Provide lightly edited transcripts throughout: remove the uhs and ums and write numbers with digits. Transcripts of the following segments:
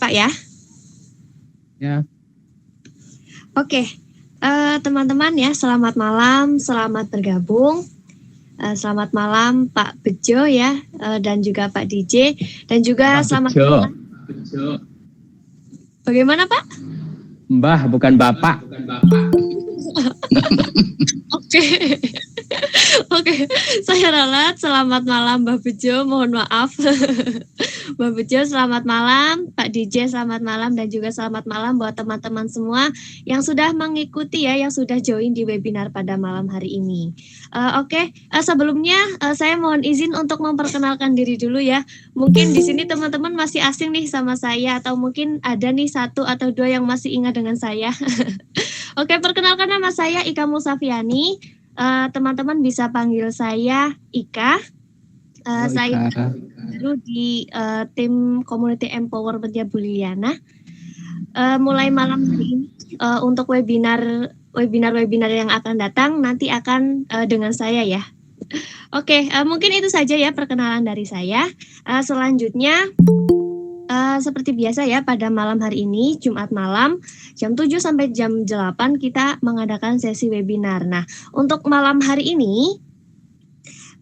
Pak ya? Ya. Oke, teman-teman ya, selamat malam, selamat bergabung. Selamat malam Pak Bejo ya, dan juga Pak DJ, dan juga selamat malam. Bagaimana Pak? Mbah, bukan Bapak. Oke. Oke, saya ralat. Selamat malam Mbak Bejo, mohon maaf. Mbak Bejo, selamat malam. Pak DJ, selamat malam. Dan juga selamat malam buat teman-teman semua yang sudah mengikuti ya, yang sudah join di webinar pada malam hari ini. Oke, sebelumnya saya mohon izin untuk memperkenalkan diri dulu ya. Mungkin di sini teman-teman masih asing nih sama saya, atau mungkin ada nih 1 atau 2 yang masih ingat dengan saya. Oke, perkenalkan nama saya Ika Musafiani. Teman-teman bisa panggil saya Ika. Saya baru di tim Community Empowerment Buliana. Mulai malam hari ini untuk webinar yang akan datang nanti akan dengan saya ya. Oke, mungkin itu saja ya perkenalan dari saya. Selanjutnya seperti biasa ya, pada malam hari ini, Jumat malam, jam 7 sampai jam 8 kita mengadakan sesi webinar. Nah, untuk malam hari ini,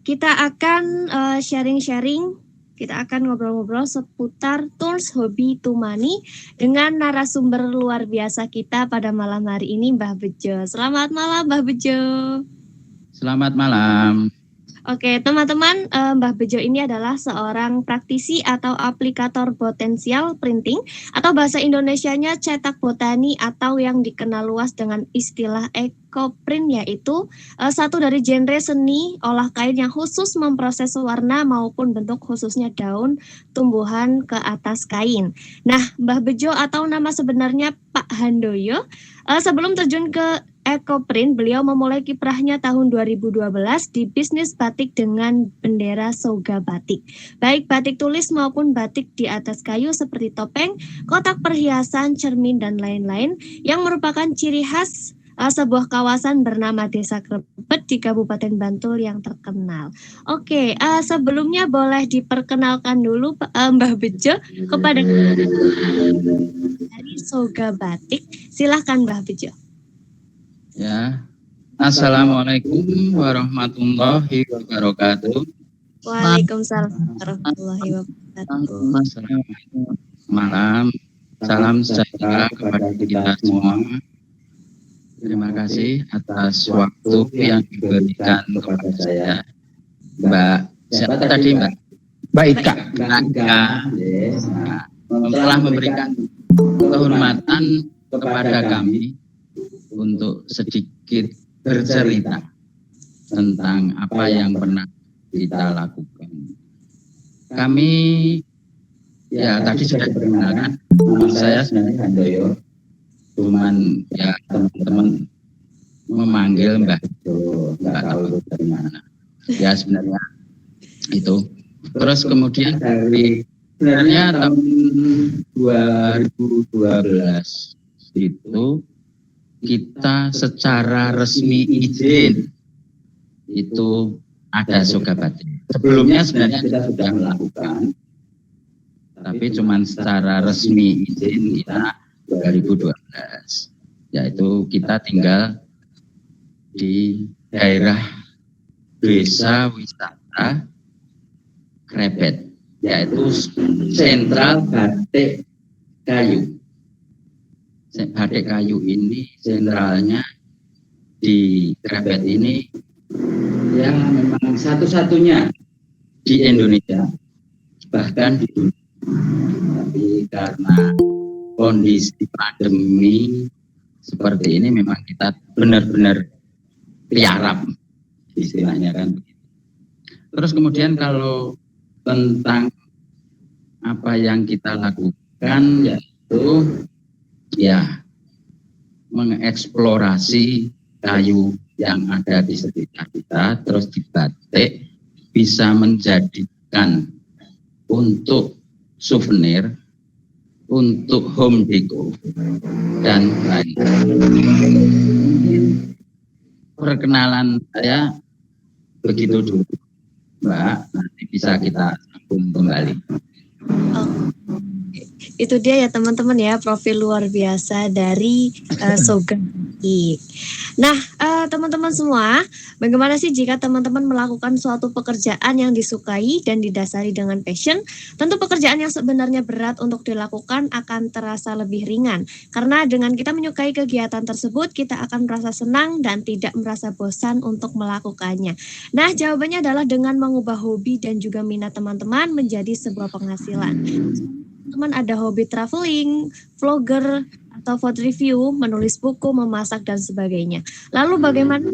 kita akan sharing-sharing, kita akan ngobrol-ngobrol seputar tools hobby to money dengan narasumber luar biasa kita pada malam hari ini, Mbah Bejo. Selamat malam, Mbah Bejo. Selamat malam. Oke, teman-teman, Mbah Bejo ini adalah seorang praktisi atau aplikator potensial printing atau bahasa Indonesianya cetak botani atau yang dikenal luas dengan istilah ekoprint, yaitu satu dari genre seni olah kain yang khusus memproses warna maupun bentuk khususnya daun tumbuhan ke atas kain. Nah, Mbah Bejo atau nama sebenarnya Pak Handoyo, sebelum terjun ke ekoprint, beliau memulai kiprahnya tahun 2012 di bisnis batik dengan bendera Soga Batik. Baik batik tulis maupun batik di atas kayu seperti topeng, kotak perhiasan, cermin, dan lain-lain yang merupakan ciri khas sebuah kawasan bernama Desa Krebet di Kabupaten Bantul yang terkenal. Oke, sebelumnya boleh diperkenalkan dulu Mbah Bejo kepada dari Soga Batik. Silahkan Mbah Bejo. Ya, Assalamualaikum warahmatullahi wabarakatuh. Waalaikumsalam warahmatullahi wabarakatuh. Selamat malam, salam sejahtera kepada kita semua. Terima kasih atas waktu yang diberikan kepada saya, Mbak. Siapa tadi, Mbak? Mbak Ika. Telah memberikan kehormatan kepada kami untuk sedikit bercerita tentang apa yang pernah kita lakukan. Kami, ya tadi sudah diperkenalkan, nama saya sebenarnya Handoyo, cuman ya teman-teman memanggil Mbah Bejo, nggak tahu dari mana. Ya sebenarnya itu. Terus kemudian dari sebenarnya tahun 2012 itu kita secara resmi izin itu ada Soga Batik. Sebelumnya sebenarnya kita sudah melakukan, tapi cuma secara resmi izin kita 2012. Yaitu kita tinggal di daerah Desa Wisata Krebet, yaitu Sentral Batik Kayu. Batik kayu ini sentralnya di Krebet ini yang memang satu-satunya di Indonesia, bahkan di dunia. Tapi karena kondisi pandemi seperti ini memang kita benar-benar tiarap istilahnya kan. Terus kemudian kalau tentang apa yang kita lakukan yaitu ya mengeksplorasi kayu yang ada di sekitar kita, terus dibatik bisa menjadikan untuk souvenir, untuk home decor dan lain-lain. Perkenalan saya begitu dulu, Mbak. Nanti bisa kita sambung kembali. Itu dia ya teman-teman ya, profil luar biasa dari Soga Batik. Nah, teman-teman semua, bagaimana sih jika teman-teman melakukan suatu pekerjaan yang disukai dan didasari dengan passion? Tentu pekerjaan yang sebenarnya berat untuk dilakukan akan terasa lebih ringan. Karena dengan kita menyukai kegiatan tersebut, kita akan merasa senang dan tidak merasa bosan untuk melakukannya. Nah, jawabannya adalah dengan mengubah hobi dan juga minat teman-teman menjadi sebuah penghasilan. Teman ada hobi traveling, vlogger, atau food review, menulis buku, memasak, dan sebagainya. Lalu bagaimana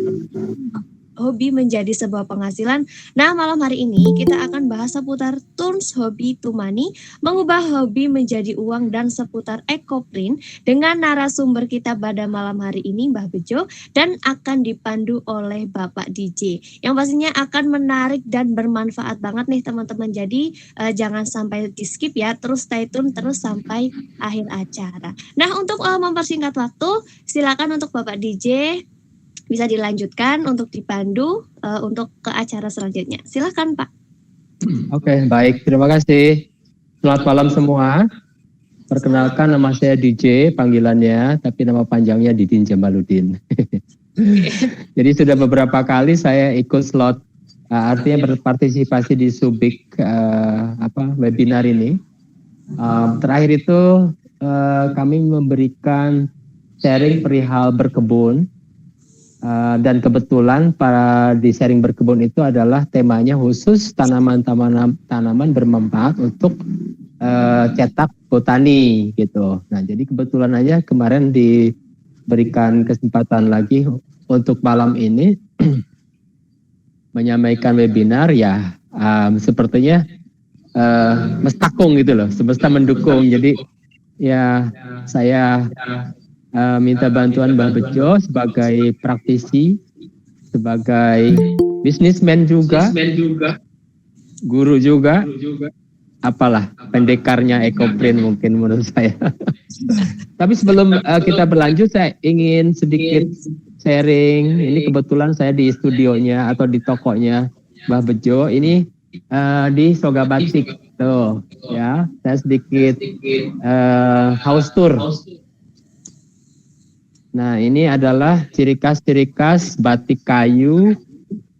hobi menjadi sebuah penghasilan? Nah, malam hari ini kita akan bahas seputar turns hobi to money, mengubah hobi menjadi uang, dan seputar ekoprint dengan narasumber kita pada malam hari ini, Mbah Bejo, dan akan dipandu oleh Bapak DJ. Yang pastinya akan menarik dan bermanfaat banget nih teman-teman. Jadi jangan sampai di skip ya, terus stay tune terus sampai akhir acara. Nah, untuk mempersingkat waktu, silakan untuk Bapak DJ bisa dilanjutkan untuk dipandu untuk ke acara selanjutnya. Silakan Pak. Oke, baik. Terima kasih. Selamat malam semua. Perkenalkan, nama saya DJ panggilannya, tapi nama panjangnya Didin Jamaluddin. Jadi sudah beberapa kali saya ikut slot, artinya berpartisipasi di Subik webinar ini. Terakhir itu kami memberikan sharing perihal berkebun. Dan kebetulan di sharing berkebun itu adalah temanya khusus tanaman bermanfaat untuk cetak botani gitu. Nah, jadi kebetulan aja kemarin diberikan kesempatan lagi untuk malam ini menyampaikan webinar ya, sepertinya mestakung gitu loh, semesta mendukung. Jadi ya saya minta bantuan Mbah Bejo sebagai praktisi, sebagai bisnismen juga, guru juga, apalah pendekarnya ekoprint mungkin menurut saya. Tapi sebelum kita berlanjut, saya ingin sedikit sharing. Ini kebetulan saya di studionya atau di tokonya Mbah Bejo ini di Soga Batik tuh ya. Saya sedikit house tour. Nah, ini adalah ciri khas batik kayu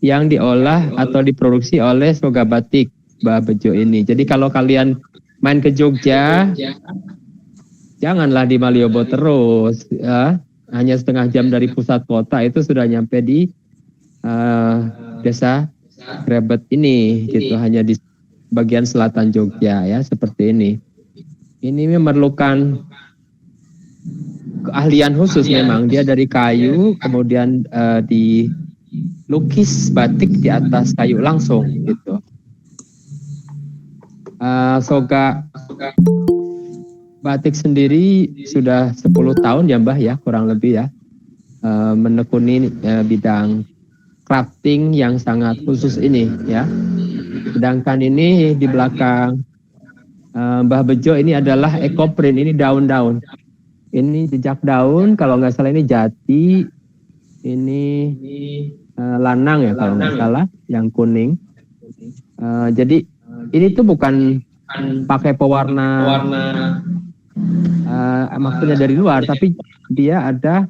yang diolah atau diproduksi oleh Soga Batik Mbah Bejo ini. Jadi kalau kalian main ke Jogja, janganlah di Maliobo terus, ya. Hanya setengah jam dari pusat kota itu sudah nyampe di desa Grebet ini, gitu. Hanya di bagian selatan Jogja ya, seperti ini. Ini memerlukan keahlian khusus memang, dia dari kayu kemudian dilukis batik di atas kayu langsung gitu. Soga Batik sendiri sudah 10 tahun ya Mbah ya, kurang lebih ya, menekuni bidang crafting yang sangat khusus ini ya. Sedangkan ini di belakang Mbah Bejo ini adalah ekoprint, ini daun-daun. Ini jejak daun, kalau nggak salah ini jati, ini lanang ya kalau nggak salah, yang kuning. Jadi ini tuh bukan pakai pewarna maksudnya dari luar, tapi dia ada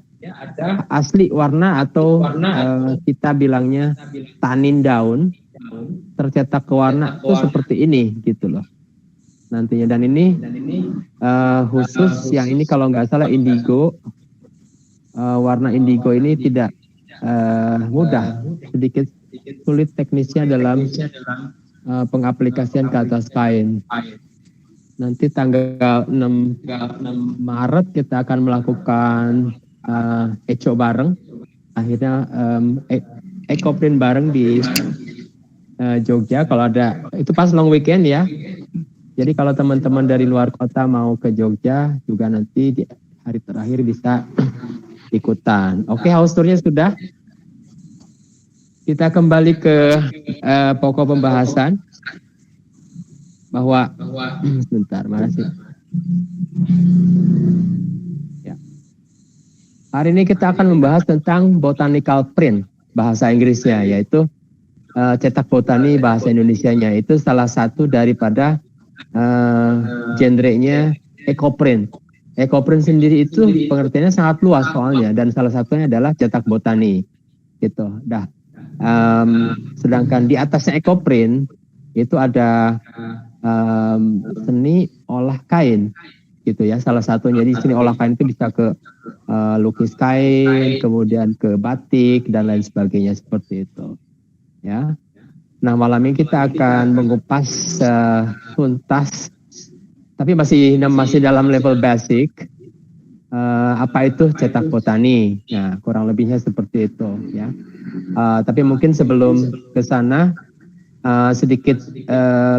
asli warna atau kita bilangnya tanin daun tercetak ke warna itu seperti ini gitu loh nantinya. Dan ini khusus yang ini kalau nggak salah indigo, warna indigo ini tidak mudah, sedikit sulit teknisnya dalam pengaplikasian ke atas kain. Nanti tanggal 6 Maret kita akan melakukan eco bareng, akhirnya ekoprint bareng di Jogja. Kalau ada itu pas long weekend ya. Jadi kalau teman-teman dari luar kota mau ke Jogja juga nanti di hari terakhir bisa ikutan. Oke, house tournya sudah. Kita kembali ke pokok pembahasan bahwa sebentar, makasih. Ya. Hari ini kita akan membahas tentang botanical print bahasa Inggrisnya, yaitu cetak botani bahasa Indonesianya. Itu salah satu daripada genrenya ekoprint. Ekoprint sendiri itu pengertiannya sangat luas soalnya, dan salah satunya adalah cetak botani gitu. Sedangkan di atasnya ekoprint itu ada seni olah kain gitu ya, salah satunya. Jadi seni olah kain itu bisa ke lukis kain, kemudian ke batik dan lain sebagainya seperti itu ya. Nah, malam ini kita akan mengupas tuntas, tapi masih dalam level basic, apa itu cetak botani. Nah, kurang lebihnya seperti itu ya. Tapi mungkin sebelum ke sana, sedikit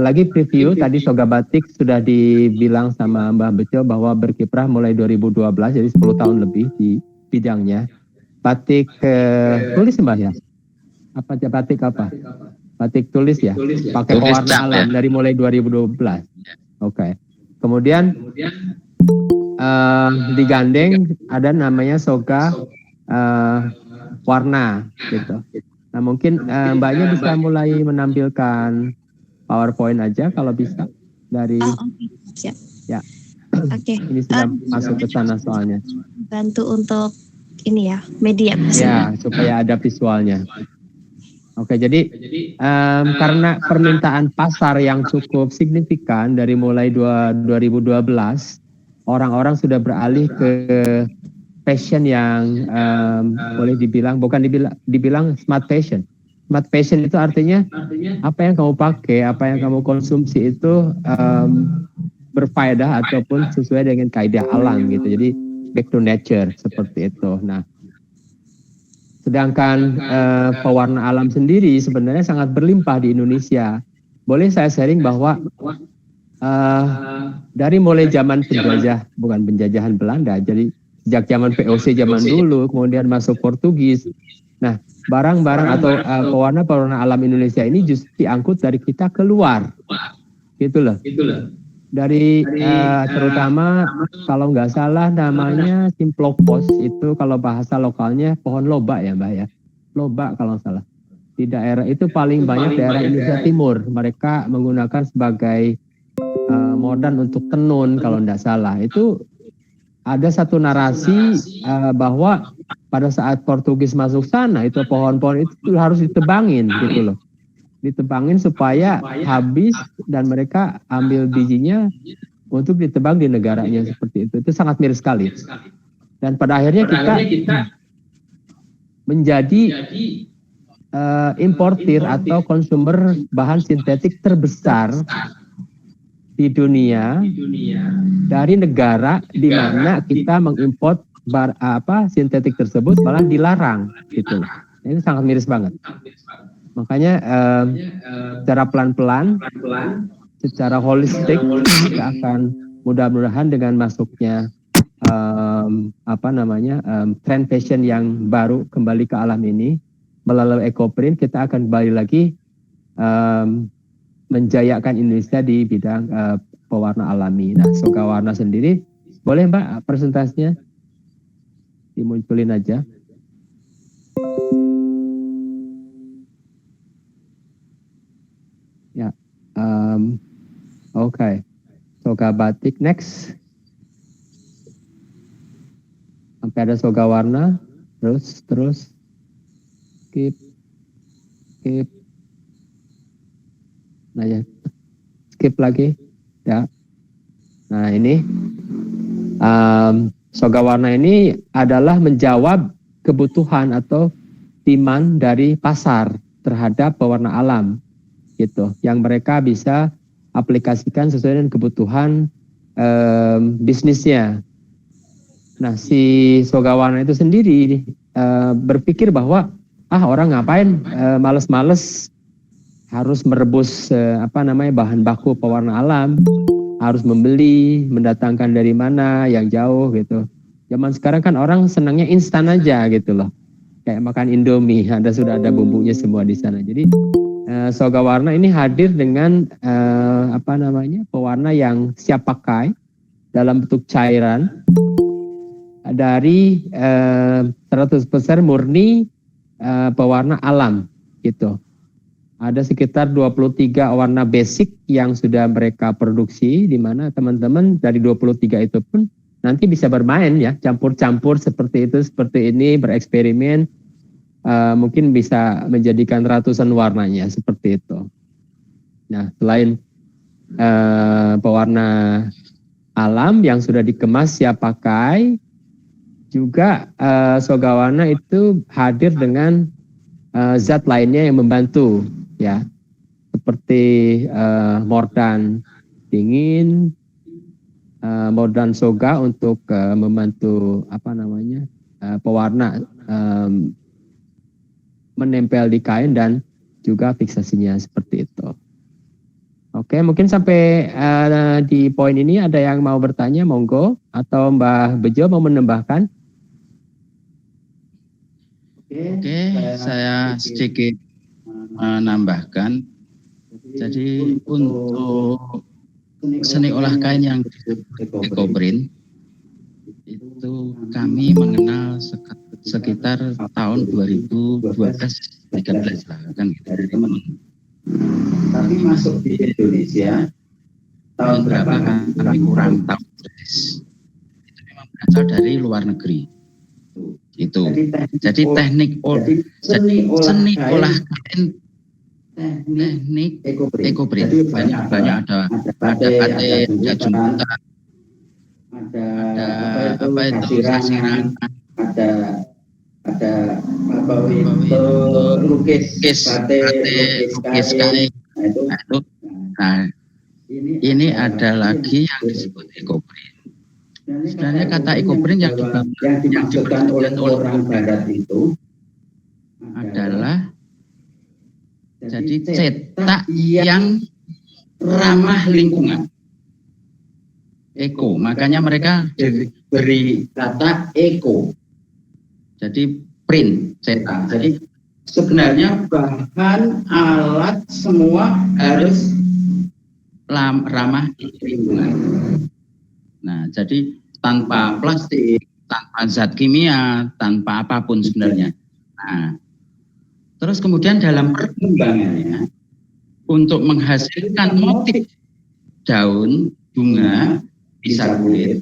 lagi preview. Tadi Soga Batik sudah dibilang sama Mbak Bejo bahwa berkiprah mulai 2012, jadi 10 tahun lebih di bidangnya. Batik tulis Mbak ya? Apa aja batik apa? Batik tulis ya? Pakai pewarna alam dari mulai 2012. Oke. Kemudian digandeng ada namanya Soga warna gitu. Nah, mungkin Mbaknya bisa mulai menampilkan PowerPoint aja kalau bisa dari siap. Ya. Oke. Ini sudah masuk ke sana soalnya. Bantu untuk ini ya, media. Ya, supaya ada visualnya. Oke, jadi karena permintaan pasar yang cukup signifikan dari mulai 2012, orang-orang sudah beralih ke fashion yang boleh dibilang, bukan dibilang smart fashion. Smart fashion itu artinya apa yang kamu pakai, apa yang kamu konsumsi itu berfaedah ataupun sesuai dengan kaidah alam gitu. Jadi back to nature seperti itu. Nah, sedangkan pewarna alam sendiri sebenarnya sangat berlimpah di Indonesia. Boleh saya sharing bahwa dari mulai zaman penjajahan Belanda, jadi sejak zaman VOC zaman dulu, kemudian masuk Portugis. Nah, barang-barang atau pewarna alam Indonesia ini justru diangkut dari kita keluar, gitu loh. Dari terutama kalau nggak salah namanya Simplopos, itu kalau bahasa lokalnya pohon lobak ya Mbak ya, lobak kalau nggak salah. Di daerah itu paling banyak daerah Indonesia Timur, mereka menggunakan sebagai modal untuk tenun kalau nggak salah. Itu ada satu narasi bahwa pada saat Portugis masuk sana itu pohon-pohon itu harus ditebangin gitu loh. Ditebangin supaya habis dan mereka ambil bijinya untuk ditebang di negaranya seperti itu. Itu sangat miris sekali. Dan pada akhirnya kita menjadi importir atau konsumer bahan sintetik terbesar di dunia dari negara di mana kita mengimpor sintetik tersebut malah dilarang gitu. Ini sangat miris banget. Makanya secara pelan-pelan, secara holistik kita akan mudah-mudahan dengan masuknya tren fashion yang baru kembali ke alam ini melalui ekoprint, kita akan kembali lagi menjayakan Indonesia di bidang pewarna alami. Nah, Soga Warna sendiri, boleh Mbak presentasinya dimunculin aja. Ya, oke. Soga Batik next. Sampai ada Soga Warna, terus skip. Nah ya, skip lagi. Ya. Nah ini Soga Warna ini adalah menjawab kebutuhan atau demand dari pasar terhadap pewarna alam gitu, yang mereka bisa aplikasikan sesuai dengan kebutuhan bisnisnya. Nah, si Soga Warna itu sendiri berpikir bahwa orang ngapain males-males harus merebus bahan baku pewarna alam, harus membeli, mendatangkan dari mana yang jauh gitu. Zaman sekarang kan orang senangnya instan aja gitu loh, kayak makan Indomie, sudah ada bumbunya semua di sana. Jadi Soga Warna ini hadir dengan pewarna yang siap pakai dalam bentuk cairan dari 100% murni pewarna alam gitu. ada sekitar 23 warna basic yang sudah mereka produksi, di mana teman-teman dari 23 itu pun nanti bisa bermain ya, campur-campur seperti itu, seperti ini, bereksperimen, mungkin bisa menjadikan ratusan warnanya seperti itu. Nah, selain pewarna alam yang sudah dikemas siap pakai, juga Sogawana itu hadir dengan zat lainnya yang membantu ya, seperti mordan dingin, mordan soga untuk membantu pewarna menempel di kain dan juga fiksasinya seperti itu. Oke, mungkin sampai di poin ini ada yang mau bertanya, monggo, atau Mbah Bejo mau menambahkan? Oke, saya sedikit menambahkan. Jadi untuk seni olah kain yang disebut ekoprint itu kami mengenal sekitar tahun 2012-13 lah kan gitu dari teman. Tapi masuk di Indonesia tahun berapa kami kurang tahu persis. Itu memang berasal dari luar negeri. Itu. Jadi teknik seni olah kain, teknik ekoprint banyak ada junta, ada apa itu sasiran, ada lukis kain. Nah, ini ada lagi yang disebut ekoprint. Sebenarnya kata ekoprint yang diperlukan oleh orang barat itu adalah jadi cetak yang ramah lingkungan. Eko, makanya mereka diberi kata eko. Jadi print, cetak. Jadi sebenarnya bahan alat semua harus ramah lingkungan. Nah, jadi tanpa plastik, tanpa zat kimia, tanpa apapun sebenarnya. Nah, terus kemudian dalam perkembangannya untuk menghasilkan motif daun, bunga, bisa kulit,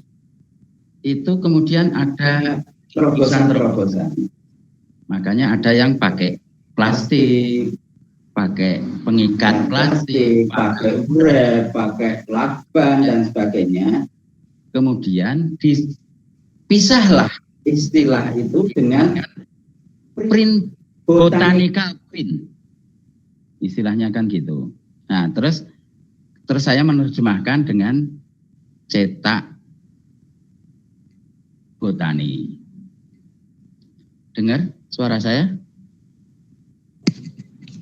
itu kemudian ada terobosan-terobosan. Makanya ada yang pakai plastik, pakai pengikat plastik, pakai wrap, pakai lakban dan sebagainya. Kemudian dipisahlah istilah itu dengan print, botanical print. Istilahnya kan gitu. Nah, terus saya menerjemahkan dengan cetak botani. Dengar suara saya?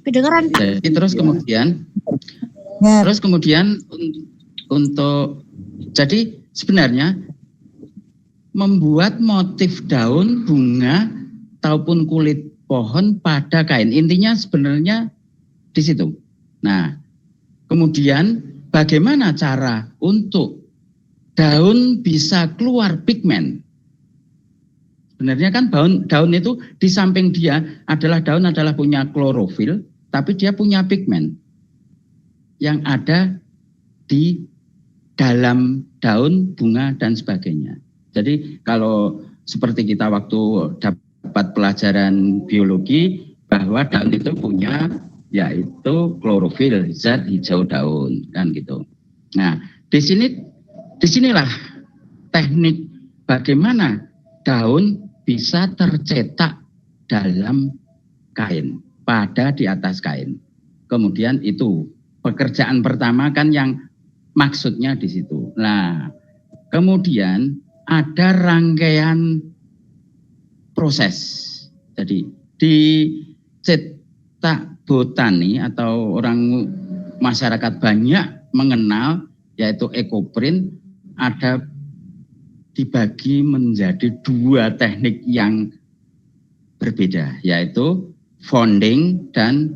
Kedengeran, Pak. Jadi terus kemudian untuk jadi sebenarnya membuat motif daun, bunga, ataupun kulit pohon pada kain. Intinya sebenarnya di situ. Nah, kemudian bagaimana cara untuk daun bisa keluar pigmen? Sebenarnya kan daun itu di samping dia daun adalah punya klorofil, tapi dia punya pigmen yang ada di dalam daun, bunga, dan sebagainya. Jadi kalau seperti kita waktu dapat pelajaran biologi bahwa daun itu punya yaitu klorofil, zat hijau daun, kan gitu. Nah, disinilah teknik bagaimana daun bisa tercetak dalam kain, pada di atas kain. Kemudian itu pekerjaan pertama kan yang maksudnya di situ. Nah, kemudian ada rangkaian proses. Jadi di cetak botani atau orang masyarakat banyak mengenal yaitu ekoprint ada dibagi menjadi dua teknik yang berbeda, yaitu founding dan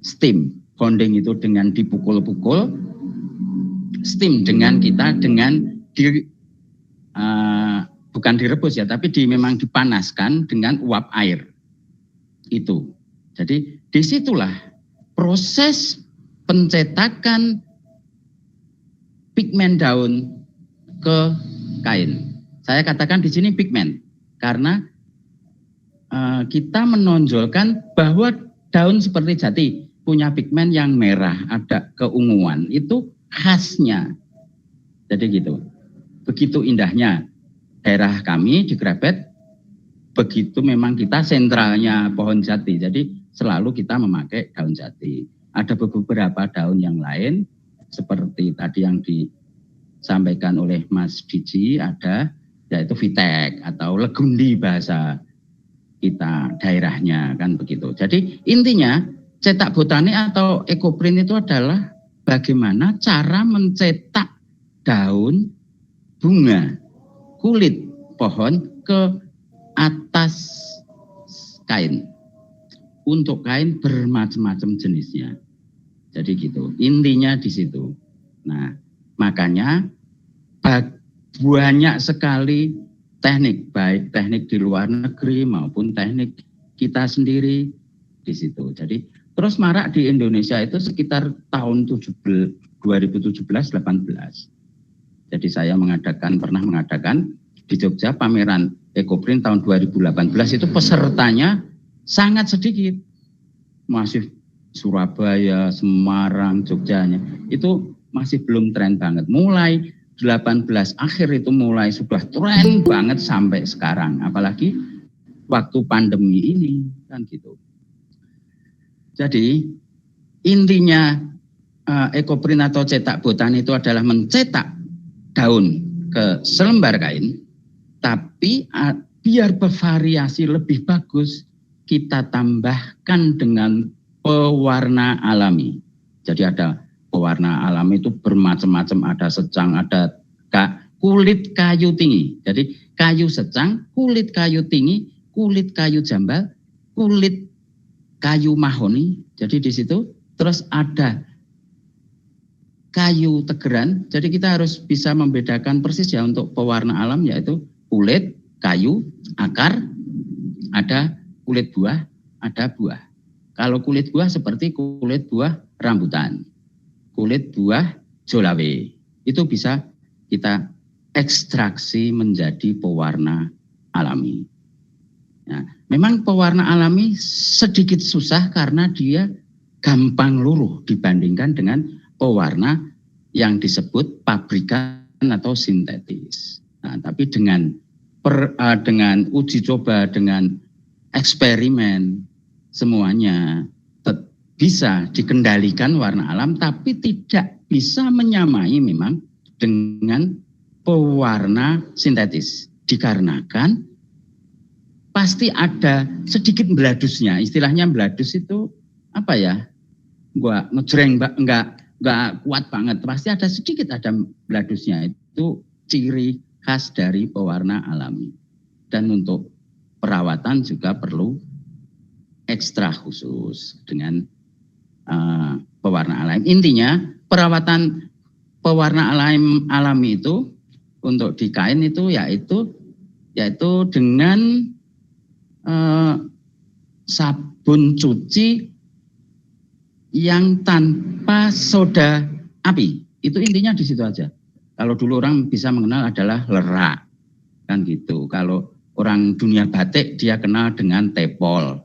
steam. Founding itu dengan dipukul-pukul, steam dengan bukan direbus ya, tapi memang dipanaskan dengan uap air. Itu. Jadi disitulah proses pencetakan pigmen daun ke kain. Saya katakan di sini pigmen karena kita menonjolkan bahwa daun seperti jati punya pigmen yang merah, ada keunguan, itu khasnya. Jadi gitu. Begitu indahnya daerah kami di Krebet, begitu memang kita sentralnya pohon jati. Jadi selalu kita memakai daun jati. Ada beberapa daun yang lain seperti tadi yang disampaikan oleh Mas Diji, ada yaitu Vitek atau Legundi bahasa kita daerahnya, kan begitu. Jadi intinya cetak botani atau ekoprint itu adalah bagaimana cara mencetak daun, bunga, kulit pohon ke atas kain. Untuk kain bermacam-macam jenisnya. Jadi gitu. Intinya di situ. Nah, makanya banyak sekali teknik, baik teknik di luar negeri maupun teknik kita sendiri di situ. Jadi terus marak di Indonesia itu sekitar tahun 2017-18. Jadi saya pernah mengadakan di Jogja pameran ekoprint tahun 2018 itu pesertanya sangat sedikit. Masih Surabaya, Semarang, Jogjanya itu masih belum tren banget. Mulai 18 akhir itu mulai sudah tren banget sampai sekarang, apalagi waktu pandemi ini, kan gitu. Jadi intinya ekoprint atau cetak botani itu adalah mencetak daun ke selembar kain, tapi biar bervariasi lebih bagus kita tambahkan dengan pewarna alami. Jadi ada pewarna alami itu bermacam-macam, ada secang, ada kulit kayu tinggi. Jadi kayu secang, kulit kayu tinggi, kulit kayu jambal, kulit kayu mahoni. Jadi di situ terus ada kayu tegeran. Jadi kita harus bisa membedakan persis ya untuk pewarna alam, yaitu kulit, kayu, akar, ada kulit buah, ada buah. Kalau kulit buah seperti kulit buah rambutan, kulit buah jolawe, itu bisa kita ekstraksi menjadi pewarna alami. Nah, memang pewarna alami sedikit susah karena dia gampang luruh dibandingkan dengan pewarna yang disebut pabrikan atau sintetis. Nah, tapi dengan uji coba, dengan eksperimen, semuanya bisa dikendalikan warna alam, tapi tidak bisa menyamai memang dengan pewarna sintetis. Dikarenakan pasti ada sedikit beladusnya. Istilahnya beladus itu apa ya? Gua ngejreng enggak kuat banget. Pasti ada sedikit ada beladusnya. Itu ciri khas dari pewarna alami. Dan untuk perawatan juga perlu ekstra khusus dengan pewarna alami. Intinya perawatan pewarna alami itu untuk di kain itu yaitu dengan sabun cuci yang tanpa soda api. Itu intinya di situ aja. Kalau dulu orang bisa mengenal adalah lerak, kan gitu. Kalau orang dunia batik dia kenal dengan tepol.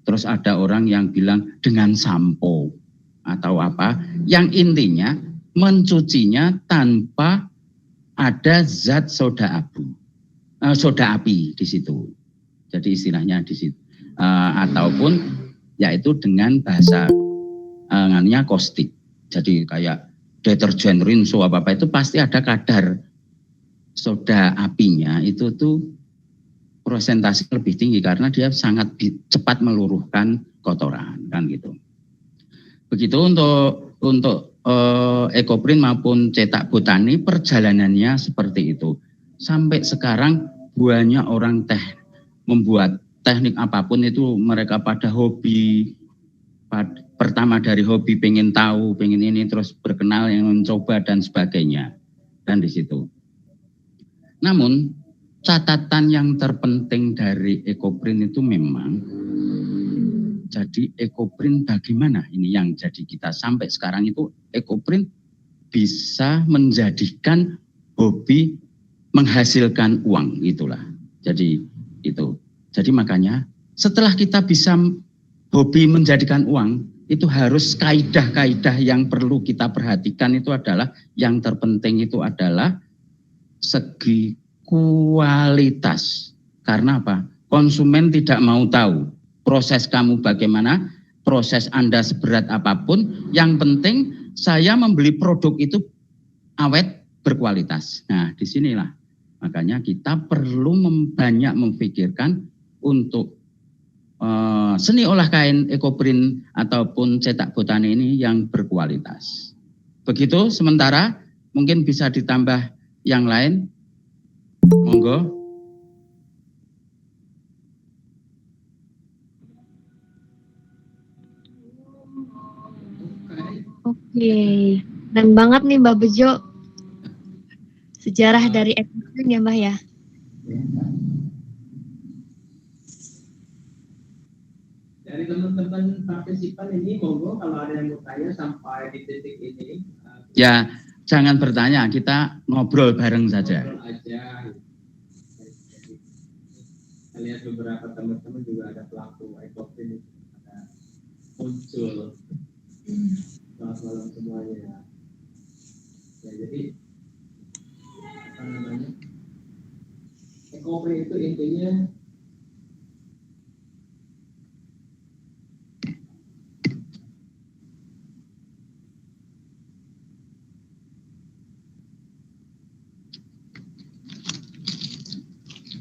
Terus ada orang yang bilang dengan sampo atau apa. Yang intinya mencucinya tanpa ada zat soda api di situ. Jadi istilahnya di situ. Ataupun yaitu dengan bahasa caustic. Jadi kayak deterjen rinso apa itu pasti ada kadar soda apinya itu tuh persentase lebih tinggi karena dia sangat cepat meluruhkan kotoran, kan gitu. Begitu untuk ekoprint maupun cetak botani perjalanannya seperti itu. Sampai sekarang banyak orang membuat teknik apapun itu mereka pada hobi. Pertama dari hobi pengen tahu, pengen ini, terus berkenal, yang mencoba dan sebagainya. Dan di situ. Namun catatan yang terpenting dari ekoprint itu memang jadi ekoprint bagaimana? Ini yang jadi kita sampai sekarang itu ekoprint bisa menjadikan hobi menghasilkan uang, itulah. Jadi itu. Jadi makanya setelah kita bisa hobi menjadikan uang, itu harus kaidah-kaidah yang perlu kita perhatikan itu adalah, yang terpenting itu adalah segi kualitas. Karena apa? Konsumen tidak mau tahu proses kamu bagaimana, proses Anda seberat apapun, yang penting saya membeli produk itu awet, berkualitas. Nah, disinilah makanya kita perlu banyak memikirkan untuk seni olah kain ekoprint ataupun cetak botani ini yang berkualitas. Begitu sementara, mungkin bisa ditambah yang lain. Monggo. Oke, keren banget nih Mbak Bejo. Sejarah dari ekoprint ya Mbak ya. Dari teman-teman partisipan ini, monggo kalau ada yang mau tanya sampai di titik ini. Ya, jangan bertanya, kita ngobrol bareng saja. Ngobrol aja. Saya lihat beberapa teman-teman juga ada pelaku ekoprint ada muncul. Selamat malam semuanya. Ya, jadi apa namanya? Ekoprint itu intinya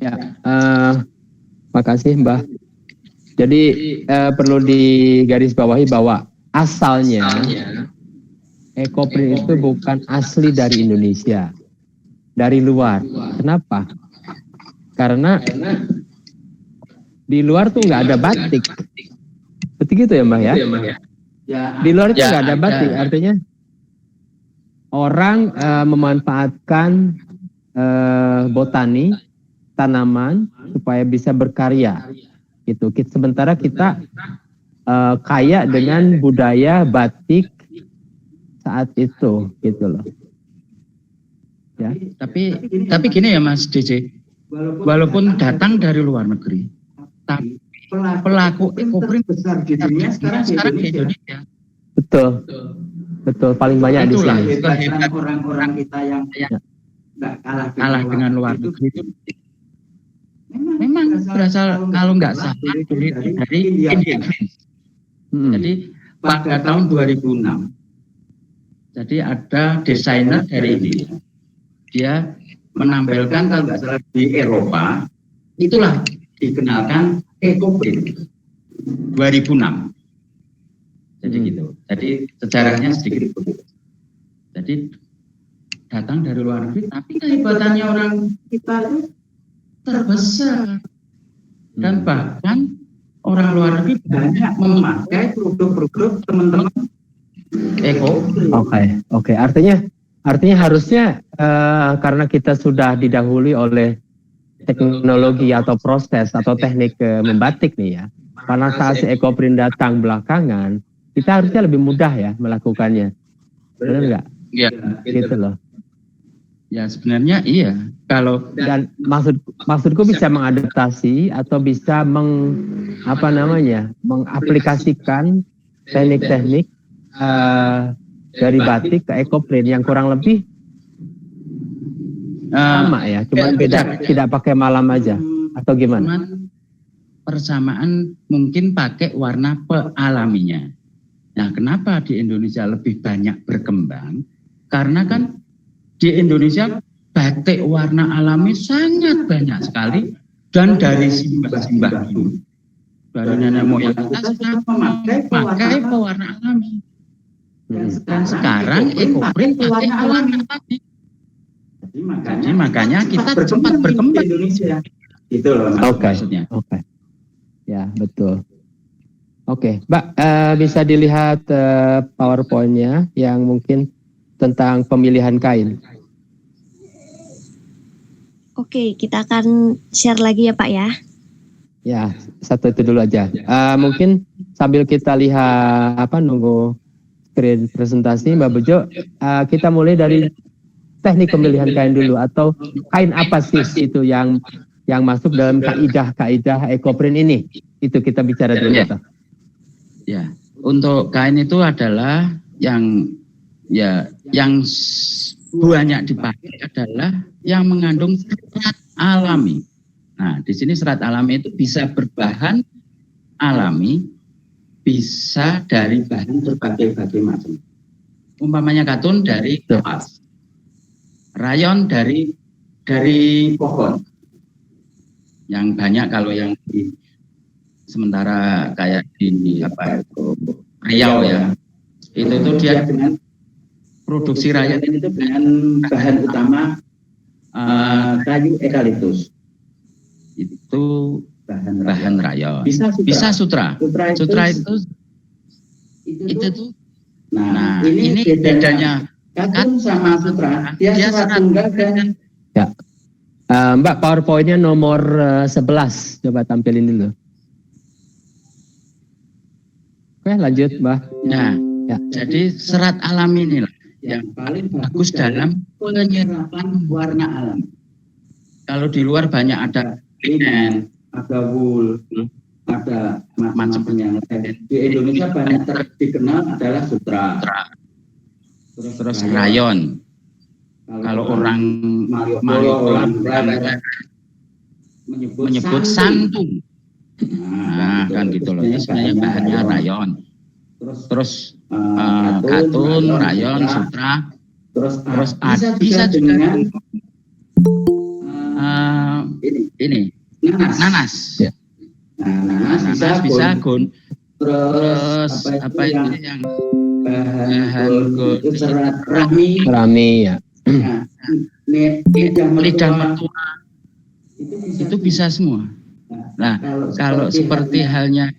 ya, makasih Mbak. Jadi perlu digarisbawahi bahwa asalnya ekoprint itu bukan asli dari Indonesia, dari luar. Kenapa? Karena di luar tuh nggak ada batik. Betul gitu ya Mbak ya? Di luar itu nggak ada batik, artinya orang memanfaatkan botani, tanaman supaya bisa berkarya. Gitu. Sementara kita kaya dengan budaya batik saat itu, gitu loh. Ya. Tapi gini ya Mas DJ, walaupun datang dari luar negeri, tapi pelaku ekoprint besar di dunia sekarang di Indonesia. Betul, paling banyak di sini. Orang-orang kita yang nggak kalah dengan luar negeri itu memang berasal kalau nggak salah dari India. Jadi pada tahun 2006, jadi ada desainer dari India, dia menampilkan kalau nggak salah di Eropa, itulah dikenalkan ekoprint 2006. Jadi gitu. Jadi sejarahnya sedikit begitu. Jadi datang dari luar negeri, tapi kehebatannya orang kita itu terbesar, dan bahkan orang luar negeri banyak memakai produk-produk teman-teman eko. Oke. Artinya harusnya karena kita sudah didahului oleh teknologi atau proses atau teknik membatik nih ya. Pada saat si ekoprint datang belakangan, kita harusnya lebih mudah ya melakukannya. Benar nggak? Iya. Gitu loh. Ya sebenarnya iya. Dan maksudku bisa mengadaptasi atau bisa mengaplikasikan teknik-teknik dari batik ke ekoprint yang kurang lebih sama ya, cuma beda tidak pakai malam aja atau gimana? Persamaan mungkin pakai warna alaminya. Nah, kenapa di Indonesia lebih banyak berkembang? Karena kan di Indonesia batik warna alami sangat banyak sekali, dan dari simbah-simbah dulu, dari nenek moyang kita sudah memakai pewarna alami. Dan sekarang ekoprint pakai pewarna alami. Jadi makanya kita cepat berkembang di Indonesia. Itu loh maksudnya. Oke. Ya, betul. Oke, Mbak, bisa dilihat PowerPoint-nya yang mungkin tentang pemilihan kain. Oke, kita akan share lagi ya Pak ya. Ya, satu itu dulu aja. Mungkin sambil kita lihat nunggu screen presentasi Mbak Bejo, kita mulai dari teknik pemilihan kain dulu, atau kain apa sih itu yang masuk dalam kaidah ekoprint ini? Itu kita bicara dulu. Ya, untuk kain itu adalah yang banyak dipakai adalah yang mengandung serat alami. Nah, di sini serat alami itu bisa berbahan alami, bisa dari bahan berbagai macam. Umpamanya katun dari kapas, rayon dari pohon. Yang banyak kalau yang di sementara kayak di Riau ya, itu tuh dia dengan produksi rayon itu dengan bahan utama kayu eukaliptus. Itu bahan rayon. Bisa sutra. Sutra itu tuh. Nah, ini bedanya katun sama sutra. Dia serat tunggal dan ya. Mbak, PowerPoint-nya nomor 11, coba tampilin dulu. Oke, lanjut Mbak. Nah, jadi serat alami inilah yang paling bagus dalam penyerapan warna alam. Kalau di luar banyak ada linen, ada wool, ada macam yang lain. Di Indonesia banyak dikenal adalah sutra. Terus rayon. Kalau orang Malioboro menyebut santung. Nah, kan gitu loh. Itu sebenarnya bahannya rayon. Terus katun, rayon, sutra. Terus bisa juga ini nanas. Ya. Nanas bisa gun. Terus apa itu yang bahan gold itu serat rami ya. Nah, lidah mertua itu bisa semua. Nah, kalau seperti halnya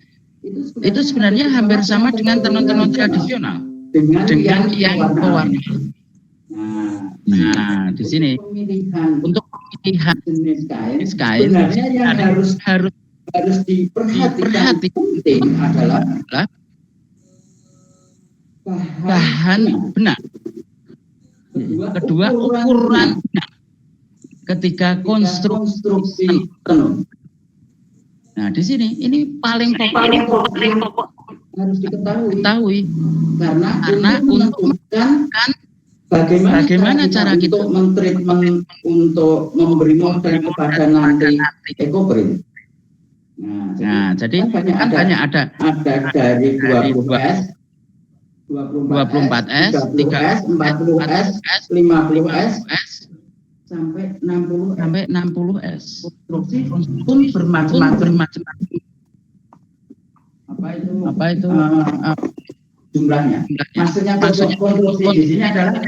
itu sebenarnya hampir sama dengan tenun-tenun tradisional dengan yang pewarna. Nah, di sini untuk pemilihan jenis kain sebenarnya yang harus diperhatikan penting adalah bahan benar. Kedua, ukuran benar. Ketika konstruksi tenun. Nah, di sini ini paling pokok harus diketahui karena untuk menentukan bagaimana cara kita mentreatment untuk memberi model kepada nanti ekoprint. Nah, jadi kan banyak ada dari 20S, 24S, 30S, 40S, 50S, sampai 60S. Konstruksi pun bermacam-macam. Apa itu jumlahnya? Maksudnya konstruksi di sini adalah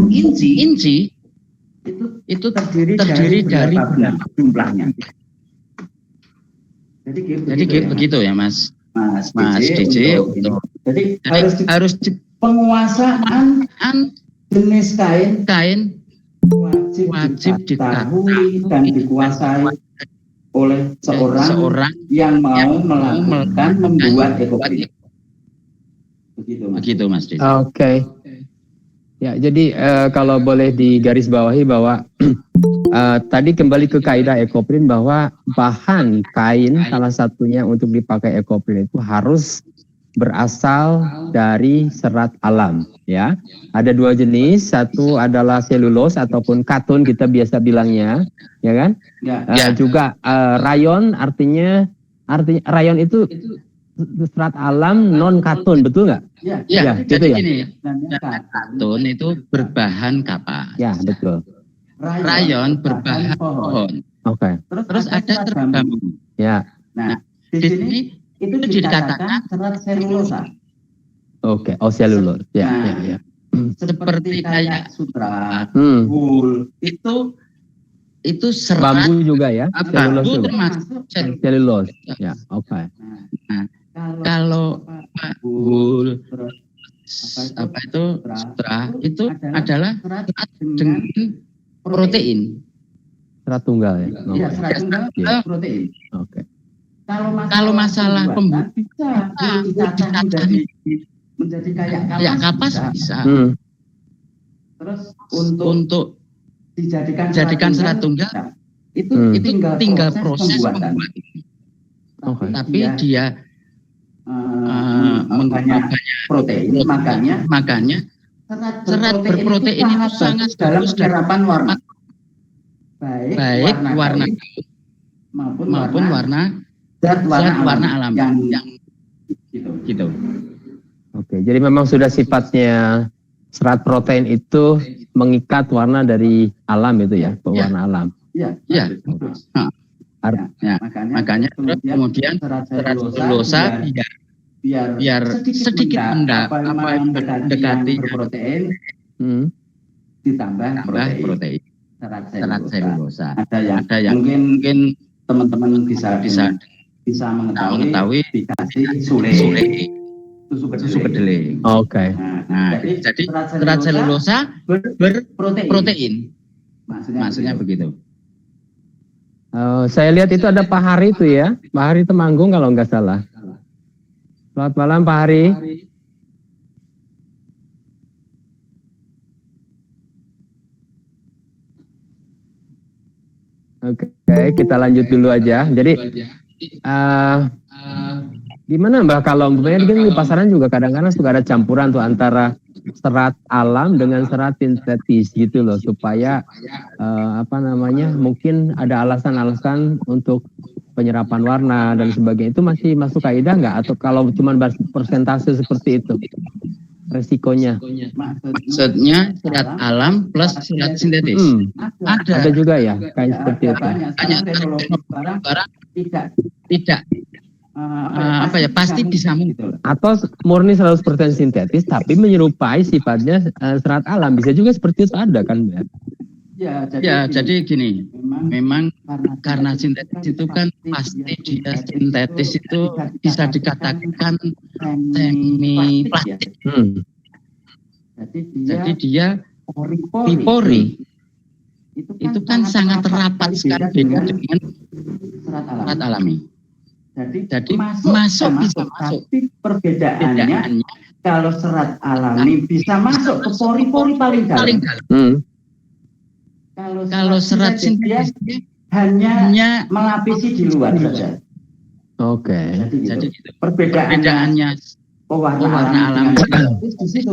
inci itu terdiri dari berapa jumlahnya. Jadi begitu ya Mas DJ. Jadi harus penguasaan jenis kain wajib diketahui dan dikuasai oleh seorang yang mau melakukan membuat ekoprint. Begitu Mas DJ. Oke. Ya, jadi kalau boleh digarisbawahi bahwa tadi kembali ke kaidah ekoprint bahwa bahan kain salah satunya untuk dipakai ekoprint itu harus berasal dari serat alam, ya. Ada dua jenis, satu adalah selulose ataupun katun kita biasa bilangnya, ya kan? Juga rayon, artinya rayon itu serat alam non katun, betul nggak? Ya, gitu ya. Katun itu berbahan kapas. Ya, betul. Rayon berbahan pohon. Oke. Terus ada serat bambu. Ya. Nah, di sini itu dikatakan serat selulosa. Oke, selulosa. Ya. Seperti kayak sutra, wool, itu serat. Bambu juga ya. Bambu termasuk selulosa. Ya, oke. Nah, kalau wool, apa itu sutra itu adalah serat dengan protein. Serat tunggal ya. Iya, serat tunggal protein. Oke. Kalau masalah pembuatan bisa dicacah menjadi kayak kapas bisa. Terus Untuk dijadikan serat tunggal itu tinggal proses pembuatan. Tapi dia menggunakan protein, makanya serat berprotein itu sangat dalam bagus dalam penyerapan warna, baik warna maupun warna warna alam yang gitu. Oke, jadi memang sudah sifatnya serat protein itu mengikat warna dari alam itu ya, pewarna alam. Iya. Makanya kemudian serat selulosa biar sedikit mendekati berprotein ditambah protein. serat selulosa. Ada yang mungkin teman-teman bisa mengetahui dikasih sule susu kedelai. Oke. Nah, jadi serat selulosa berprotein. Maksudnya begitu. Saya lihat itu ada Pak Hari itu ya, Pak Hari Temanggung kalau nggak salah. Selamat malam Pak Hari. Oke, kita lanjut dulu aja. Jadi gimana Mbak kalau umpamanya di pasaran juga kadang-kadang suka ada campuran tuh antara serat alam dengan serat sintetis gitu loh, supaya mungkin ada alasan-alasan untuk penyerapan warna dan sebagainya. Itu masih masuk kaidah nggak? Atau kalau cuma persentase seperti itu resikonya? Maksudnya serat alam plus serat sintetis. Ada juga ya kayak seperti itu. Hanya barang tidak pasti disambung gitu. Atau murni 100% sintetis tapi menyerupai sifatnya serat alam, bisa juga seperti itu, ada kan Mbak? Ya, jadi gini, memang karena sintetis itu kan pasti dia sintetis itu bisa dikatakan semi plastik. Jadi dia pori itu kan sangat rapat sekali dengan serat alami. Jadi masuk bisa masuk. Tapi perbedaannya kalau serat alami bisa masuk ke pori-pori paling dalam. Kalau serat sintetis hanya melapisi di luar saja. Oke. Jadi perbedaannya pewarna alam di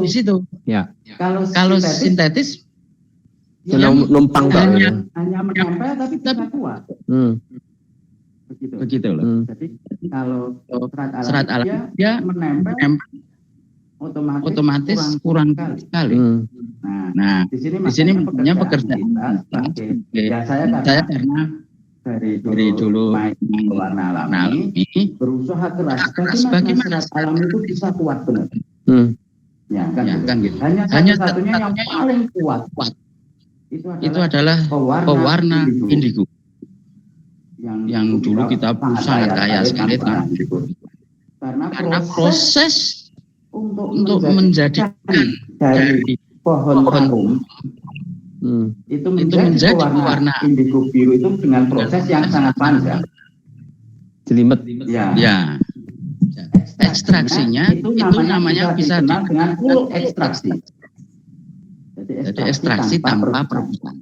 situ. Ya. Kalau sintetis numpang hanya menempel tapi bisa kuat. Begitu loh. Jadi kalau serat alam dia menempel otomatis kurang sekali. Nah, di sini punya pekerjaan saya karena dari dulu main pewarna alami berusaha keras bagaimana serat alam itu bisa kuat benar. Ya kan gitu. Hanya satunya yang paling kuat itu adalah pewarna indigo. Yang dulu kita sangat kaya sekali karena proses untuk menjadikan dari pohon tarum itu menjadi warna indigo biru itu dengan proses yang sangat panjang. Jelimet. Ya. Ekstraksinya itu namanya bisa dikenal dengan full ekstraksi. Jadi ekstraksi tanpa perebusan.